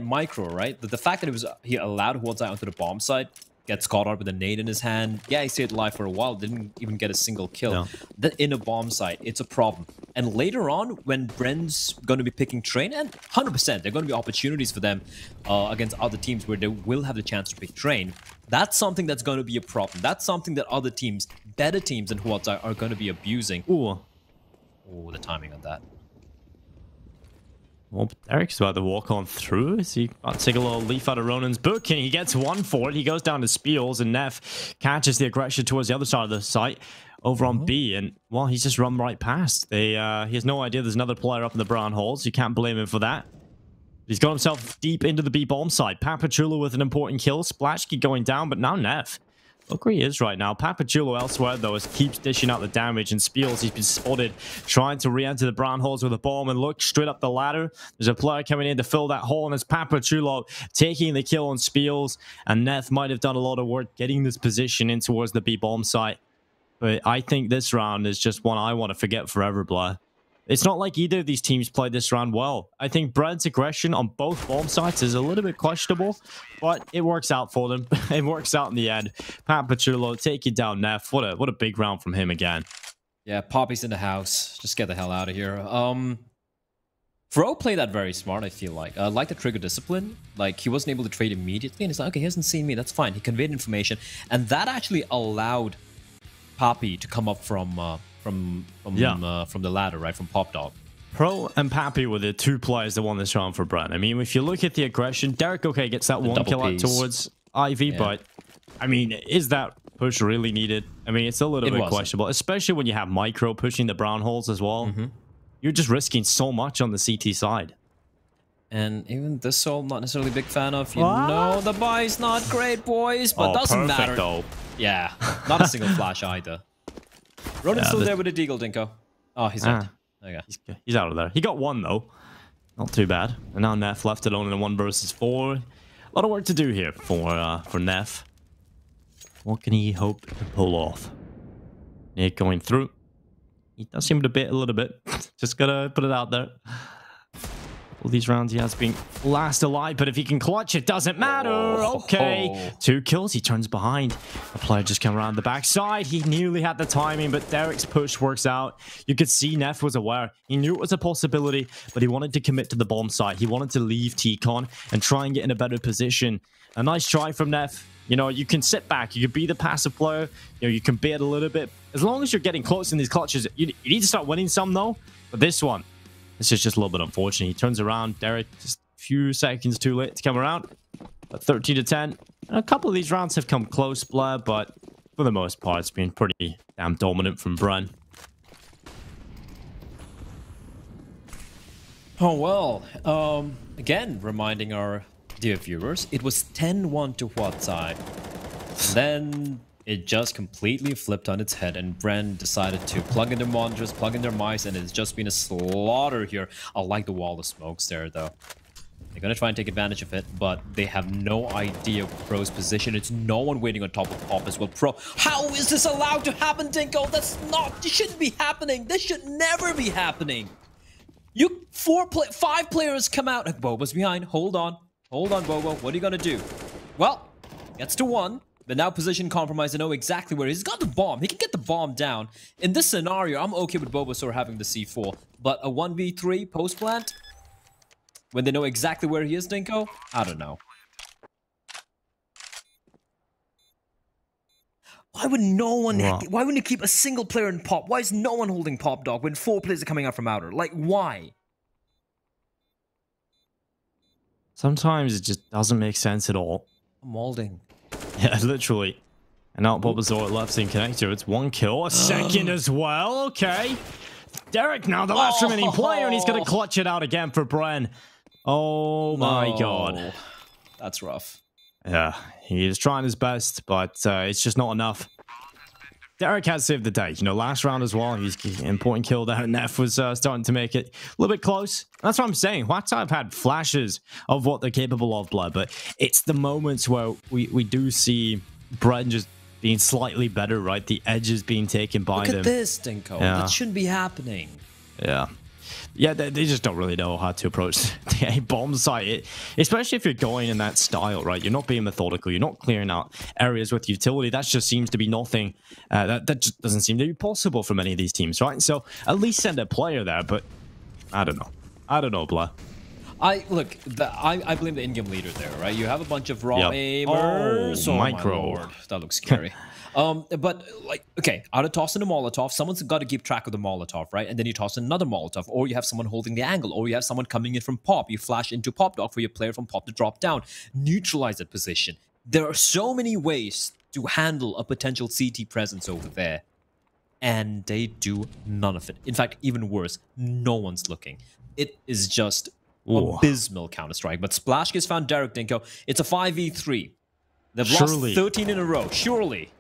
Micro, right? The fact that he allowed HUAT onto the bomb site, gets caught out with a nade in his hand. Yeah, he stayed alive for a while, didn't even get a single kill. No. Then in a bomb site, it's a problem. And later on, when BREN's going to be picking train, and 100%, there are going to be opportunities for them against other teams where they will have the chance to pick train. That's something that's going to be a problem. That's something that other teams, better teams than HUAT are going to be abusing. Ooh, the timing on that. Well, Eric's about to walk on through. Is he about to take a little leaf out of Ronan's book? And he gets one for it. He goes down to Spiels, and Neff catches the aggression towards the other side of the site over on B. And, well, he's just run right past. He has no idea there's another player up in the brown holes. You can't blame him for that. He's got himself deep into the B bomb side. Papachulo with an important kill. Splashkid going down, but now Neff. Look where he is right now. Papachulo elsewhere, though, keeps dishing out the damage. And Spiels, he's been spotted trying to re-enter the brown holes with a bomb. And look, straight up the ladder. There's a player coming in to fill that hole. And it's Papachulo taking the kill on Spiels. And Neff might have done a lot of work getting this position in towards the B-bomb site. But I think this round is just one I want to forget forever, Blair. It's not like either of these teams played this round well. I think BREN's aggression on both bomb sites is a little bit questionable, but it works out for them. It works out in the end. Papachulo taking down Neff. What a big round from him again. Yeah, Poppy's in the house. Just get the hell out of here. Fro played that very smart, I feel like. Like the trigger discipline. Like, he wasn't able to trade immediately, and he's like, okay, he hasn't seen me, that's fine. He conveyed information, and that actually allowed Poppy to come up from the ladder, right? From Pop Dog. Pro and Pappy were the two players that won this round for BREN. I mean, if you look at the aggression, Derek, okay, gets that one kill out towards Ivy, but, I mean, is that push really needed? I mean, it's a little bit questionable, especially when you have Micro pushing the brown holes as well. You're just risking so much on the CT side. And even this soul, not necessarily a big fan of. You know, the buy's not great, boys, but doesn't matter. Though. Yeah, not a single flash either. Ronan's still there with a deagle, Dinko. Oh, he's out. Okay. He's out of there. He got one, though. Not too bad. And now Neff left alone in a 1 versus 4. A lot of work to do here for Neff. What can he hope to pull off? Nick going through. He does seem to bit a little bit. Just gotta put it out there. All these rounds he has been last alive, but if he can clutch, it doesn't matter. Okay, 2 kills. He turns behind. A player just came around the backside. He nearly had the timing, but Derek's push works out. You could see Neff was aware. He knew it was a possibility, but he wanted to commit to the bomb site. He wanted to leave T-Con and try and get in a better position. A nice try from Neff. You know, you can sit back. You can be the passive player. You know, you can bait a little bit. As long as you're getting close in these clutches, you need to start winning some, though. But this one, this is just a little bit unfortunate. He turns around. Derek just a few seconds too late to come around. But 13 to 10. And a couple of these rounds have come close, Blair, but for the most part, it's been pretty damn dominant from BREN. Oh, well. Again, reminding our dear viewers, it was 10-1 to HUAT ZAI. Then it just completely flipped on its head, and BREN decided to plug in their monitors, plug in their mice, and it's just been a slaughter here. I like the wall of smokes there, though. They're going to try and take advantage of it, but they have no idea of Pro's position. It's no one waiting on top of Pop as well. Pro, how is this allowed to happen, Dinko? This shouldn't be happening. This should never be happening. You 5 players come out. Bobo's behind. Hold on, Bobo. What are you going to do? Well, gets to 1. But now position compromised. I know exactly where he's got the bomb. He can get the bomb down. In this scenario, I'm okay with Bulbasaur having the C4. But a 1v3 post-plant, when they know exactly where he is, Dinko? I don't know. Why would no one... Why wouldn't you keep a single player in Pop? Why is no one holding Pop Dog when 4 players are coming out from Outer? Like, why? Sometimes it just doesn't make sense at all. Molding. Yeah, literally. And now Bulbasaur left in connector. It's 1 kill, a second as well. Okay. Derek now, the last remaining player, and he's going to clutch it out again for BREN. Oh my god. That's rough. Yeah, he is trying his best, but it's just not enough. Derek has saved the day. You know, last round as well, he's an important kill there. Neff was starting to make it a little bit close. That's what I'm saying. HUAT have had flashes of what they're capable of, Blood, but it's the moments where we do see BREN just being slightly better, right? The edges being taken by them. Look at this, Dinko. Yeah. That shouldn't be happening. Yeah. Yeah, they just don't really know how to approach the A-bomb site, especially if you're going in that style, right? You're not being methodical. You're not clearing out areas with utility. That just seems to be nothing. That just doesn't seem to be possible for many of these teams, right? So at least send a player there, but I don't know. I don't know, Blah. I blame the in-game leader there, right? You have a bunch of raw aimers. Oh, Micro. My lord. That looks scary. But like, okay, out of tossing a Molotov, someone's got to keep track of the Molotov, right? And then you toss another Molotov, or you have someone holding the angle, or you have someone coming in from Pop. You flash into Pop Dog for your player from Pop to drop down. Neutralize that position. There are so many ways to handle a potential CT presence over there, and they do none of it. In fact, even worse, no one's looking. It is just abysmal Counter-Strike. But Splash gets found Derek, Dinko. It's a 5v3. They've lost 13 in a row. Surely.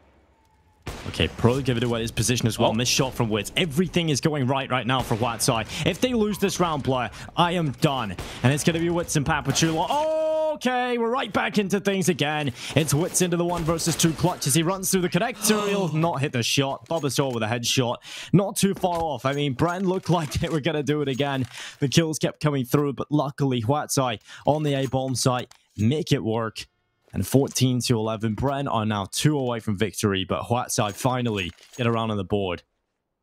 Okay, Pro give it away his position as well. Missed shot from Wits. Everything is going right now for HUAT ZAI. If they lose this round, Blair, I am done. And it's going to be Wits and Papachula. Okay, we're right back into things again. It's Wits into the 1 versus 2 clutch as he runs through the connector. He'll not hit the shot. Bulbasaur with a headshot. Not too far off. I mean, BREN looked like they were going to do it again. The kills kept coming through, but luckily HUAT ZAI on the A-bomb site make it work. And 14 to 11, BREN are now 2 away from victory, but HUAT ZAI finally get around on the board.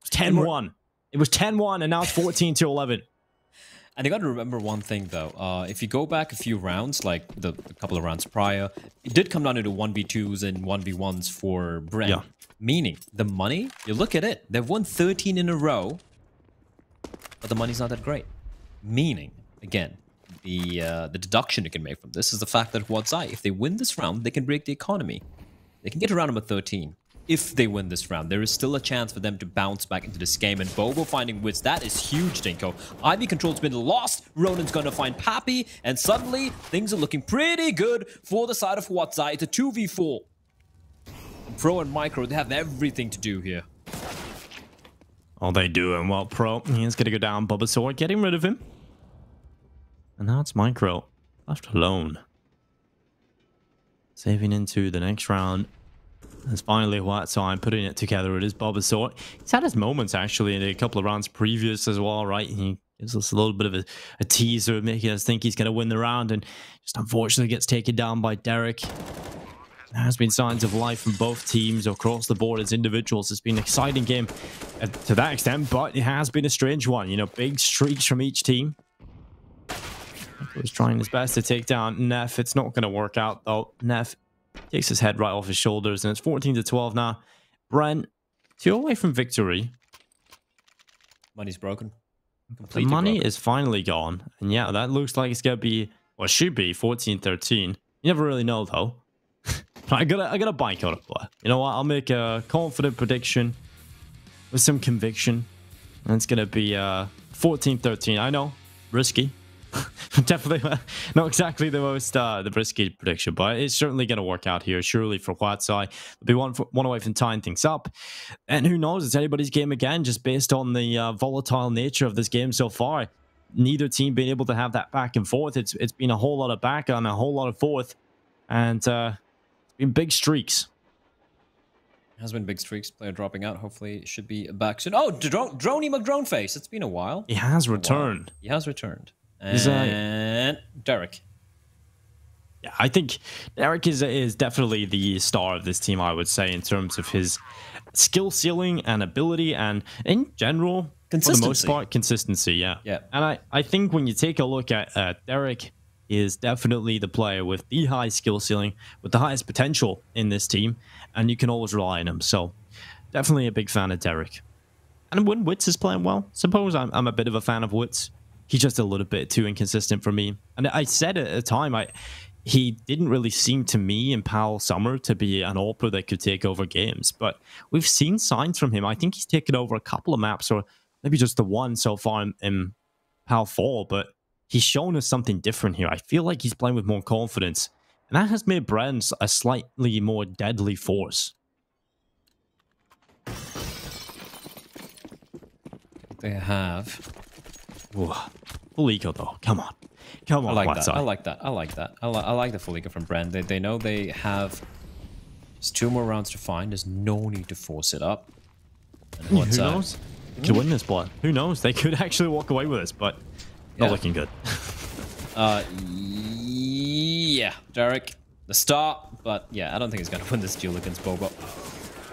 It's 10-1. It was 10-1, and now it's 14-11. And you got to remember one thing, though. If you go back a few rounds, like a couple of rounds prior, it did come down to 1v2s and 1v1s for BREN. Yeah. Meaning, the money, you look at it, they've won 13 in a row, but the money's not that great. Meaning, again, the deduction you can make from this is the fact that ZAI, if they win this round, they can break the economy. They can get to round number 13. If they win this round, there is still a chance for them to bounce back into this game. And Bobo finding Wits, that is huge, Dinko. Ivy control's been lost. Ronan's going to find Pappy. And suddenly, things are looking pretty good for the side of ZAI. It's a 2v4. Pro and Micro, they have everything to do here. Oh, they do. And well, Pro, he's going to go down. Bulbasaur getting rid of him. And now it's Micro left alone. Saving into the next round. There's finally HUAT time putting it together. It is Bulbasaur. He's had his moments actually in a couple of rounds previous as well, right? He gives us a little bit of a teaser, making us think he's going to win the round, and just unfortunately gets taken down by Derek. There has been signs of life from both teams across the board as individuals. It's been an exciting game to that extent, but it has been a strange one. You know, big streaks from each team. He was trying his best to take down Neff. It's not going to work out though. Neff takes his head right off his shoulders, and it's 14-12 now. BREN, 2 away from victory. Money's broken. The money is finally gone. And yeah, that looks like it's going to be, well, it should be 14-13. You never really know, though. I gotta bank on it, boy. You know what? I'll make a confident prediction with some conviction. And it's going to be 14-13. I know, risky. Definitely not exactly the most the risky prediction, but it's certainly going to work out here, surely, for ZAI. They'll be one away from tying things up. And who knows, it's anybody's game again, just based on the volatile nature of this game so far. Neither team being able to have that back and forth. It's been a whole lot of back and a whole lot of forth. And it's been big streaks. It has been big streaks. Player dropping out. Hopefully it should be back soon. Oh, Droney McDroneface. It's been a while. He has returned. He has returned. And Derek. Yeah, I think Derek is definitely the star of this team, I would say, in terms of his skill ceiling and ability, and in general, for the most part, consistency. Yeah. And I think when you take a look at Derek, he is definitely the player with the high skill ceiling, with the highest potential in this team, and you can always rely on him. So definitely a big fan of Derek. And when Wits is playing well, suppose I'm a bit of a fan of Wits. He's just a little bit too inconsistent for me. And I said at the time, he didn't really seem to me in PAL Summer to be an AWPer that could take over games. But we've seen signs from him. I think he's taken over a couple of maps, or maybe just the one so far in PAL Fall. But he's shown us something different here. I feel like he's playing with more confidence. And that has made BREN a slightly more deadly force. They have... Ooh, full eco though. Come on. Come on. I like that. I like that. I like that. I like the full eco from BREN. They know they have just 2 more rounds to find. There's no need to force it up. And who knows? They could win this blood. Who knows? They could actually walk away with this, but not looking good. Yeah, Derek, the start, but yeah, I don't think he's gonna win this duel against Bobo.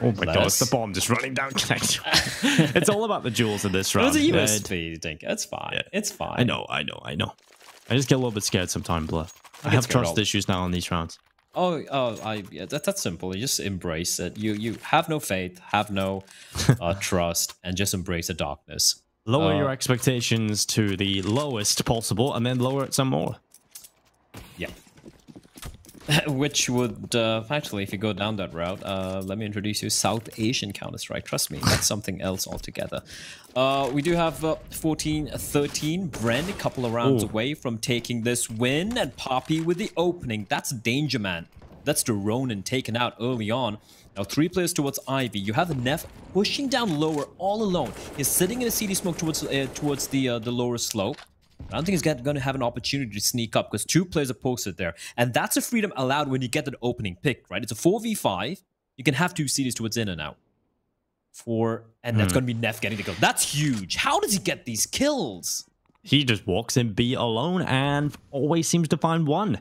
Oh my god, it's the bomb just running down connection. It's all about the jewels in this round. It was a USP, Dink. It's fine. Yeah. It's fine. I know. I just get a little bit scared sometimes, Bluff. I have trust issues now in these rounds. Yeah, that's simple. You just embrace it. You have no faith, have no trust, and just embrace the darkness. Lower your expectations to the lowest possible, and then lower it some more. Yeah. Which would, actually, if you go down that route, let me introduce you South Asian Counter-Strike. Trust me, that's something else altogether. We do have 14-13. BREN, a couple of rounds away from taking this win. And Poppy with the opening. That's Danger Man. That's the Ronin taken out early on. Now 3 players towards Ivy. You have the Neff pushing down lower all alone. He's sitting in a CD smoke towards the lower slope. I don't think he's going to have an opportunity to sneak up because 2 players are posted there. And that's a freedom allowed when you get that opening pick, right? It's a 4v5. You can have 2 CDs towards in and out. And that's going to be Neff getting the kill. That's huge. How does he get these kills? He just walks in B alone and always seems to find one.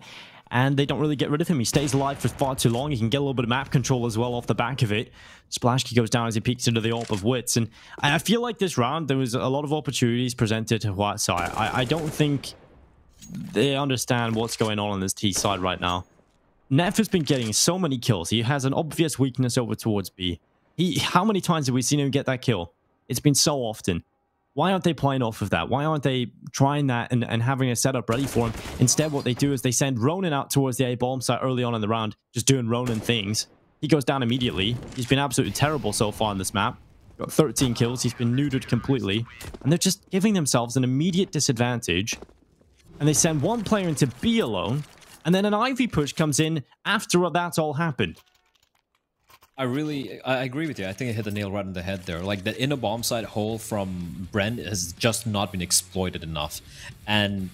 and they don't really get rid of him. He stays alive for far too long. He can get a little bit of map control as well off the back of it. Splashkey goes down as he peeks into the AWP of Wits, and I feel like this round there was a lot of opportunities presented to HUAT side. I don't think they understand what's going on this T side right now. Neff has been getting so many kills. He has an obvious weakness over towards B. How many times have we seen him get that kill? It's been so often. Why aren't they playing off of that? Why aren't they trying that and having a setup ready for him? Instead, what they do is they send Ronin out towards the A bomb site early on in the round, just doing Ronin things. He goes down immediately. He's been absolutely terrible so far on this map. Got 13 kills. He's been neutered completely. And they're just giving themselves an immediate disadvantage. And they send one player into B alone. And then an Ivy push comes in after that's all happened. I agree with you. I think I hit the nail right on the head there. Like, the inner bomb site hole from BREN has just not been exploited enough. And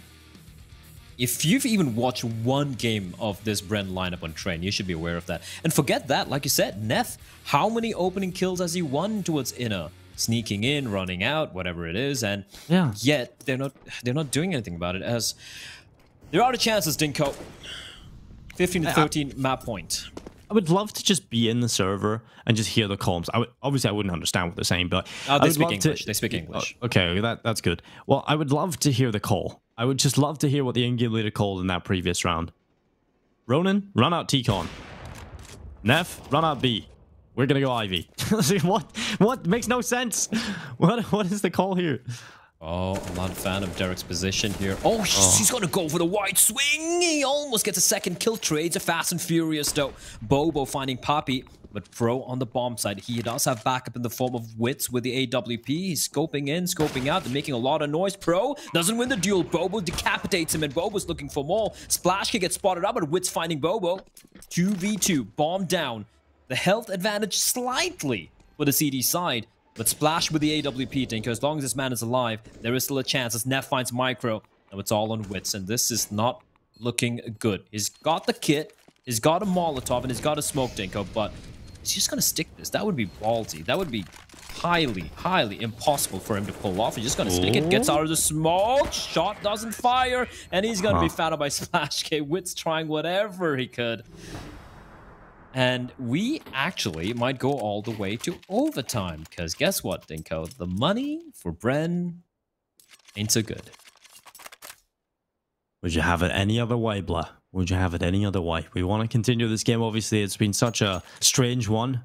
if you've even watched one game of this BREN lineup on Train, you should be aware of that. And forget that, like you said, Neff, how many opening kills has he won towards inner? Sneaking in, running out, whatever it is, and yet they're not doing anything about it, as there are the chances, Dinko. 15 to 13 map point. I would love to just be in the server and just hear the comms. Obviously, I wouldn't understand what they're saying, but they speak English. They speak English. Okay, that's good. Well, I would love to hear the call. I would just love to hear what the in-game leader called in that previous round. Ronin, run out T-Con. Neff, run out B. We're gonna go Ivy. What makes no sense? What is the call here? Oh, I'm not a fan of Derek's position here. Oh, he's gonna go for the wide swing. He almost gets a second kill. Trades are fast and furious though. Bobo finding Poppy, but Pro on the bomb side. He does have backup in the form of Wits with the AWP. He's scoping in, scoping out. They're making a lot of noise. Pro doesn't win the duel. Bobo decapitates him, and Bobo's looking for more. Splash can get spotted up, but Wits finding Bobo. 2v2, bomb down. The health advantage slightly for the CD side. But Splash with the AWP, Dinko, as long as this man is alive, there is still a chance as Neff finds Micro. Now it's all on Wits, and this is not looking good. He's got the kit, he's got a Molotov, and he's got a smoke, Dinko, but he's just gonna stick this. That would be ballsy. That would be highly, highly impossible for him to pull off. He's just gonna stick it, gets out of the smoke, shot doesn't fire, and he's gonna be found out by Splash K. Wits trying whatever he could. And we actually might go all the way to overtime, because guess what, Dinko? The money for BREN ain't so good. Would you have it any other way, Blah? Would you have it any other way? We want to continue this game. Obviously, it's been such a strange one.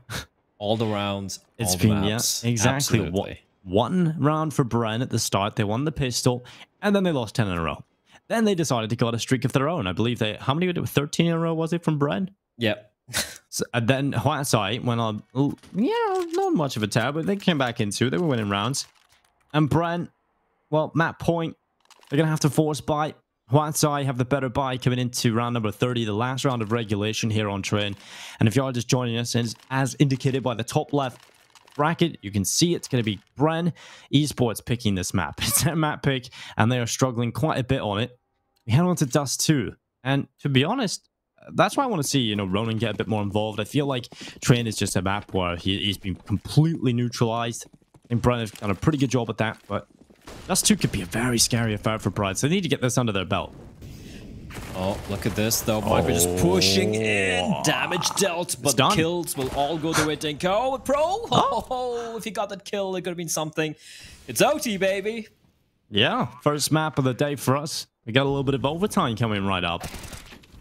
All the rounds, it's all been, the maps. Yeah, exactly. Absolutely. One round for BREN at the start. They won the pistol, and then they lost 10 in a row. Then they decided to go on a streak of their own. I believe they... How many? 13 in a row, was it, from BREN? Yep. So, and then ZAI went on, not much of a tear, but they came back into it. They were winning rounds. And BREN, well, map point, they're going to have to force buy. ZAI have the better buy coming into round number 30, the last round of regulation here on Train. And if you are just joining us, as indicated by the top left bracket, you can see it's going to be BREN Esports picking this map. It's their map pick, and they are struggling quite a bit on it. We head on to Dust 2. And to be honest, that's why I want to see, Ronin get a bit more involved. I feel like Train is just a map where he's been completely neutralized. I think BREN have done a pretty good job at that, but Dust 2 could be a very scary affair for Pride, so they need to get this under their belt. Oh, look at this, though. Micro just pushing in. Damage dealt, but the kills will all go the way to Dinko. Pro? Oh, if he got that kill, it could have been something. It's OT, baby. Yeah, first map of the day for us. We got a little bit of overtime coming right up.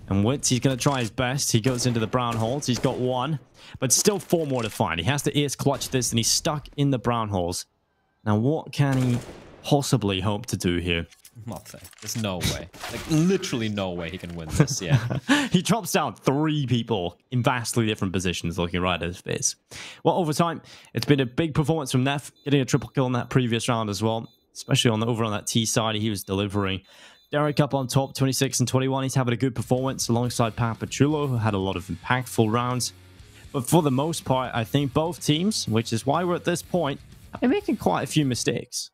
And Wits, he's going to try his best. He goes into the brown holes. He's got one, but still 4 more to find. He has to ace clutch this, and he's stuck in the brown holes. Now, what can he possibly hope to do here? Nothing. There's no way. Like, literally no way he can win this, yeah. He drops down 3 people in vastly different positions looking right at his face. Well, overtime, it's been a big performance from Neff, getting a triple kill in that previous round as well, especially over on that T side. He was delivering. Derek up on top, 26 and 21. He's having a good performance alongside Papachulo, who had a lot of impactful rounds. But for the most part, I think both teams, which is why we're at this point, are making quite a few mistakes.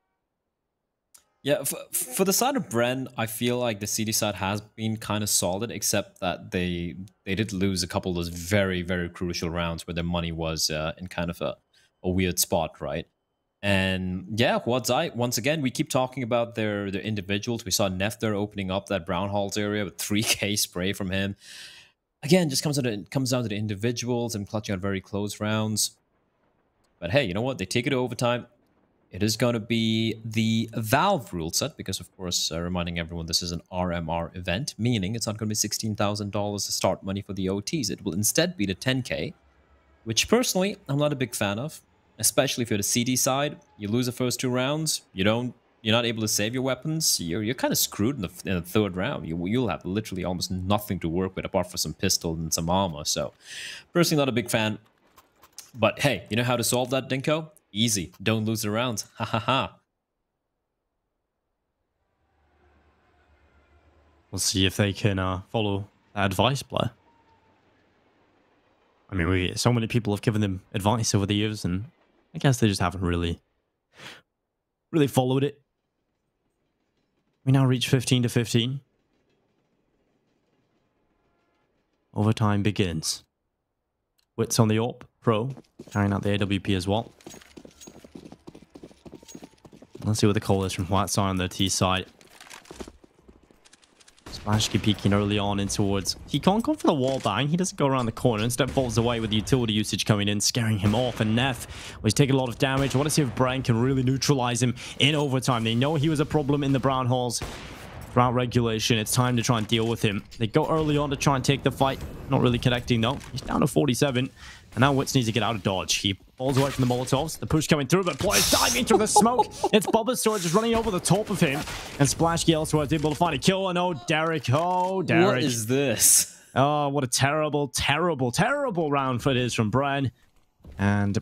Yeah, for the side of BREN, I feel like the CD side has been kind of solid, except that they did lose a couple of those very, very crucial rounds where their money was in kind of a weird spot, right? And yeah, ZAI, once again, we keep talking about their individuals. We saw Neff there opening up that brown halls area with 3K spray from him. Again, just comes down to the individuals and clutching out very close rounds. But hey, you know what? They take it to overtime. It is going to be the Valve rule set because, of course, reminding everyone this is an RMR event, meaning it's not going to be $16,000 to start money for the OTs. It will instead be the 10K, which personally I'm not a big fan of, especially if you're the CD side. You lose the first 2 rounds, you're not able to save your weapons. You're kind of screwed in the 3rd round. You'll have literally almost nothing to work with apart from some pistol and some armor. So, personally, not a big fan. But hey, you know how to solve that, Dinko? Easy. Don't lose the rounds. Ha ha ha. We'll see if they can follow that advice, Blair. I mean, so many people have given them advice over the years, and I guess they just haven't really followed it. We now reach 15-15. Overtime begins. Wits on the AWP, Pro, carrying out the AWP as well. Let's see what the call is from HUAT on the T side. Splashki peeking early on in towards... He can't go for the wall bang. He doesn't go around the corner. Instead falls away with the utility usage coming in, scaring him off. And Neff was taking a lot of damage. I want to see if BREN can really neutralize him in overtime. They know he was a problem in the brown halls throughout regulation. It's time to try and deal with him. They go early on to try and take the fight. Not really connecting though. He's down to 47. And now Wits needs to get out of dodge. He falls away from the Molotovs. The push coming through, but players diving through the smoke. It's Bubba Storage just running over the top of him. And Splashki elsewhere is able to find a kill. And oh, Derek. Oh, Derek. What is this? Oh, what a terrible, terrible, terrible round for it is from BREN. And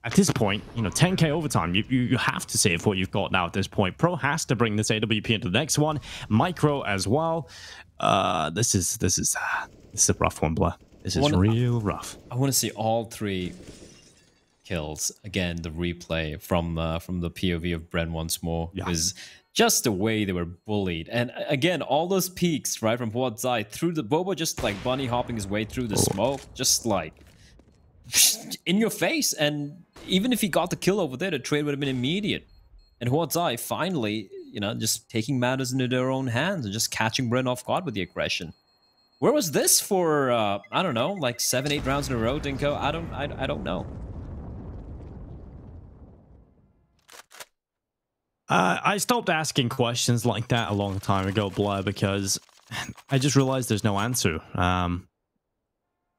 at this point, 10K overtime, you have to save what you've got now at this point. Pro has to bring this AWP into the next one. Micro as well. This is a rough one, Blair. This is real rough. I want to see all 3 kills again. The replay from the POV of BREN once more is just the way they were bullied. And again, all those peaks right from what side through the Bobo, just like bunny hopping his way through the smoke, just like in your face. And even if he got the kill over there, the trade would have been immediate. And HUAT finally, just taking matters into their own hands and just catching BREN off guard with the aggression. Where was this for, I don't know, like 7-8 rounds in a row, Dinko? I don't know. I stopped asking questions like that a long time ago, Blair, because I just realized there's no answer.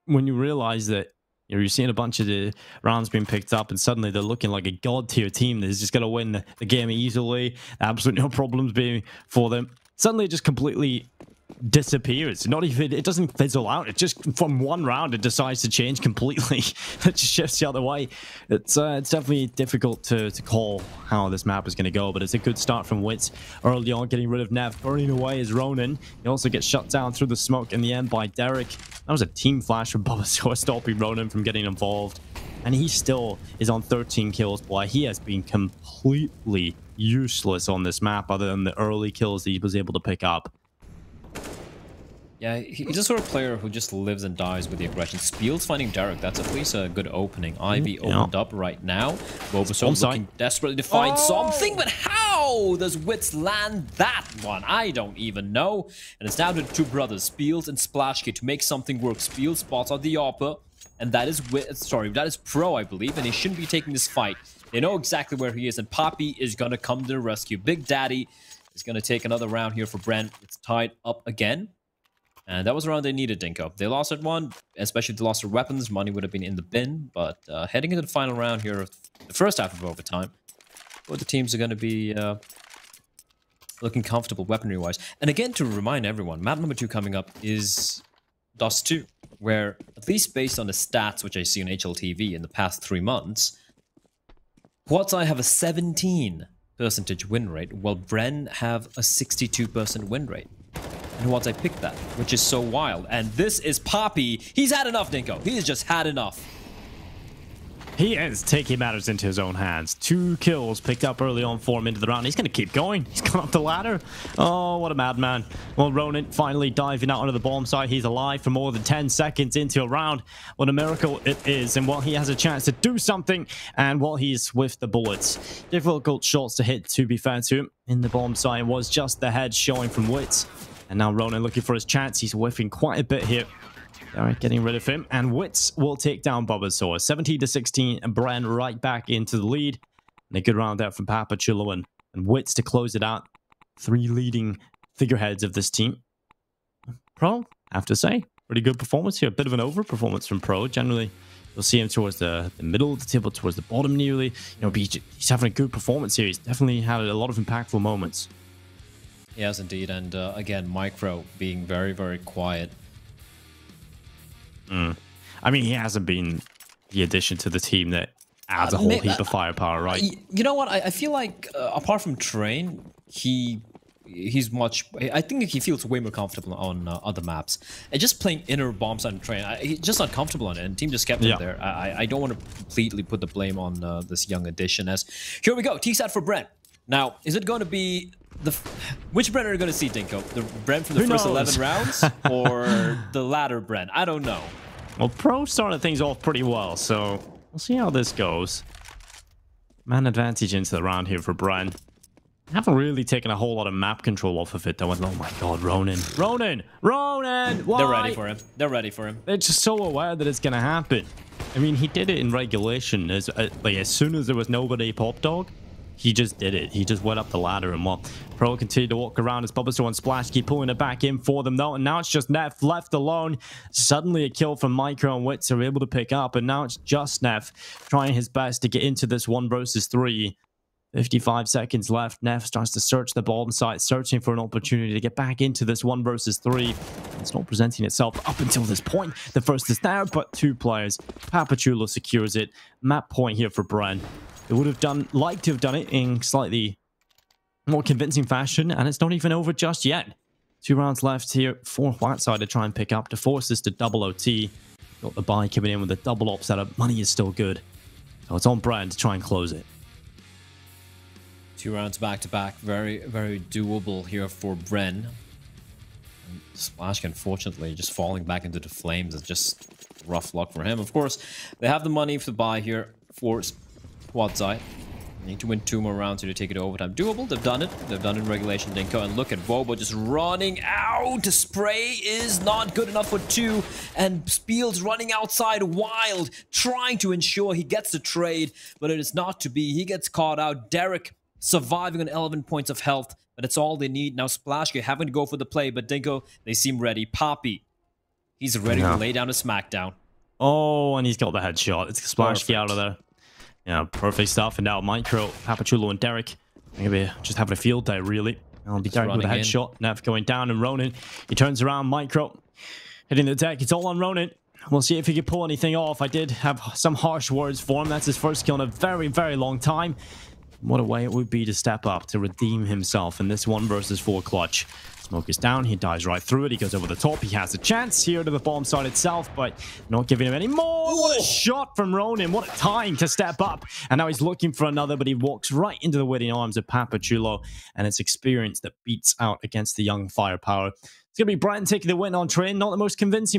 When you realize that you're seeing a bunch of the rounds being picked up and suddenly they're looking like a god-tier team that's just going to win the game easily, absolutely no problems being for them. Suddenly it just completely disappears. Not even, it doesn't fizzle out. It just from one round it decides to change completely. It just shifts the other way. It's definitely difficult to call how this map is going to go, but it's a good start from Wits early on, getting rid of Neff, burning away is Ronin. He also gets shut down through the smoke in the end by Derek. That was a team flash from Bubba, so stopping Ronin from getting involved, and he still is on 13 kills. Boy, he has been completely useless on this map other than the early kills that he was able to pick up. Yeah, he's the sort of player who just lives and dies with the aggression. Spiel's finding Derek. That's at least a good opening. Ivy opened up right now. Bulbasaur looking desperately to find something, but how does Wits land that one? I don't even know. And it's down to the 2 brothers, Spiels and Splashki, to make something work. Spiel spots out the AWP, and that is that is Pro, I believe, and he shouldn't be taking this fight. They know exactly where he is, and Poppy is going to come to the rescue. Big Daddy is going to take another round here for BREN. It's tied up again. And that was a round they needed, Dinko. They lost at one, especially if they lost their weapons. Money would have been in the bin. But heading into the final round here of the first half of overtime, both the teams are going to be looking comfortable weaponry-wise. And again, to remind everyone, map number 2 coming up is Dust 2, where at least based on the stats which I see on HLTV in the past 3 months, HUAT have a 17% win rate, while BREN have a 62% win rate. And HUAT picked that, which is so wild. And this is Poppy. He's had enough, Dinko. He has just had enough. He is taking matters into his own hands. 2 kills picked up early on for him into the round. He's going to keep going. He's gone up the ladder. Oh, what a madman. Well, Ronin finally diving out onto the bomb site. He's alive for more than 10 seconds into a round. What a miracle it is. And while he has a chance to do something, and while he's with the bullets. Difficult shots to hit, to be fair to him. In the bomb site was just the head showing from Wits. And now Ronin looking for his chance. He's whiffing quite a bit here. Alright, getting rid of him, and Wits will take down Bulbasaur. 17-16, and BREN right back into the lead. And a good round there from Papachulo and Wits to close it out. 3 leading figureheads of this team. Pro, I have to say, pretty good performance here. A bit of an over-performance from Pro. Generally, you'll see him towards the middle of the table, towards the bottom nearly. You know, he's having a good performance here. He's definitely had a lot of impactful moments. Yes, indeed. And again, Micro being very, very quiet. I mean, he hasn't been the addition to the team that adds a whole heap of firepower, right? You know what? I feel like apart from Train, he's much. I think he feels way more comfortable on other maps. And just playing inner bombs on Train, he's just not comfortable on it. And team just kept him there. I don't want to completely put the blame on this young addition. As here we go, T-Sat for BREN. Now, is it going to be which BREN are you going to see, Dinko? The BREN from the first 11 rounds or the latter BREN? I don't know. Well, Pro started things off pretty well, so we'll see how this goes. Man advantage into the round here for BREN. Haven't really taken a whole lot of map control off of it, though. Oh my god, Ronin. Ronin! Ronin! Why? They're ready for him. They're ready for him. They're just so aware that it's going to happen. I mean, he did it in regulation. As soon as there was nobody pop dog, he just did it. He just went up the ladder, and while Pro continued to walk around as Bulbasaur and Splash keep pulling it back in for them, though. And now it's just Neff left alone. Suddenly a kill from Micro and Wits are able to pick up, and now it's just Neff trying his best to get into this 1 versus 3. 55 seconds left. Neff starts to search the bomb site, searching for an opportunity to get back into this 1 versus 3. It's not presenting itself up until this point. The first is there, but 2 players. Papachulo secures it. Map point here for BREN. They would have liked to have done it in slightly more convincing fashion, and it's not even over just yet. 2 rounds left here for HUAT side to try and pick up to force this to double OT. Got the buy coming in with a double op setup. Money is still good. So it's on BREN to try and close it. 2 rounds back to back. Very, very doable here for BREN. And Splash, unfortunately, just falling back into the flames is just rough luck for him. Of course, they have the money to buy here for ZAI. Need to win 2 more rounds here to take it overtime. Doable. They've done it. They've done it in regulation, Dinko. And look at Bobo just running out. Spray is not good enough for 2. And Spiel's running outside wild, trying to ensure he gets the trade. But it is not to be. He gets caught out. Derek surviving on 11 points of health. But it's all they need. Now Splash having to go for the play. But Dinko, they seem ready. Poppy, he's ready to lay down a smackdown. Oh, and he's got the headshot. It's Splash out of there. Yeah, perfect stuff. And now Micro, Papachulo, and Derek maybe just having a field day, really. I'll be Derek with a headshot. Neff going down, and Ronin, he turns around. Micro hitting the deck. It's all on Ronin. We'll see if he can pull anything off. I did have some harsh words for him. That's his first kill in a very, very long time. What a way it would be to step up, to redeem himself in this 1 versus 4 clutch. Smoke is down. He dies right through it. He goes over the top. He has a chance here to the bomb site itself, but not giving him any more. What a shot from Ronin. What a time to step up. And now he's looking for another, but he walks right into the waiting arms of Papachulo, and it's experience that beats out against the young firepower. It's going to be BREN taking the win on Train. Not the most convincing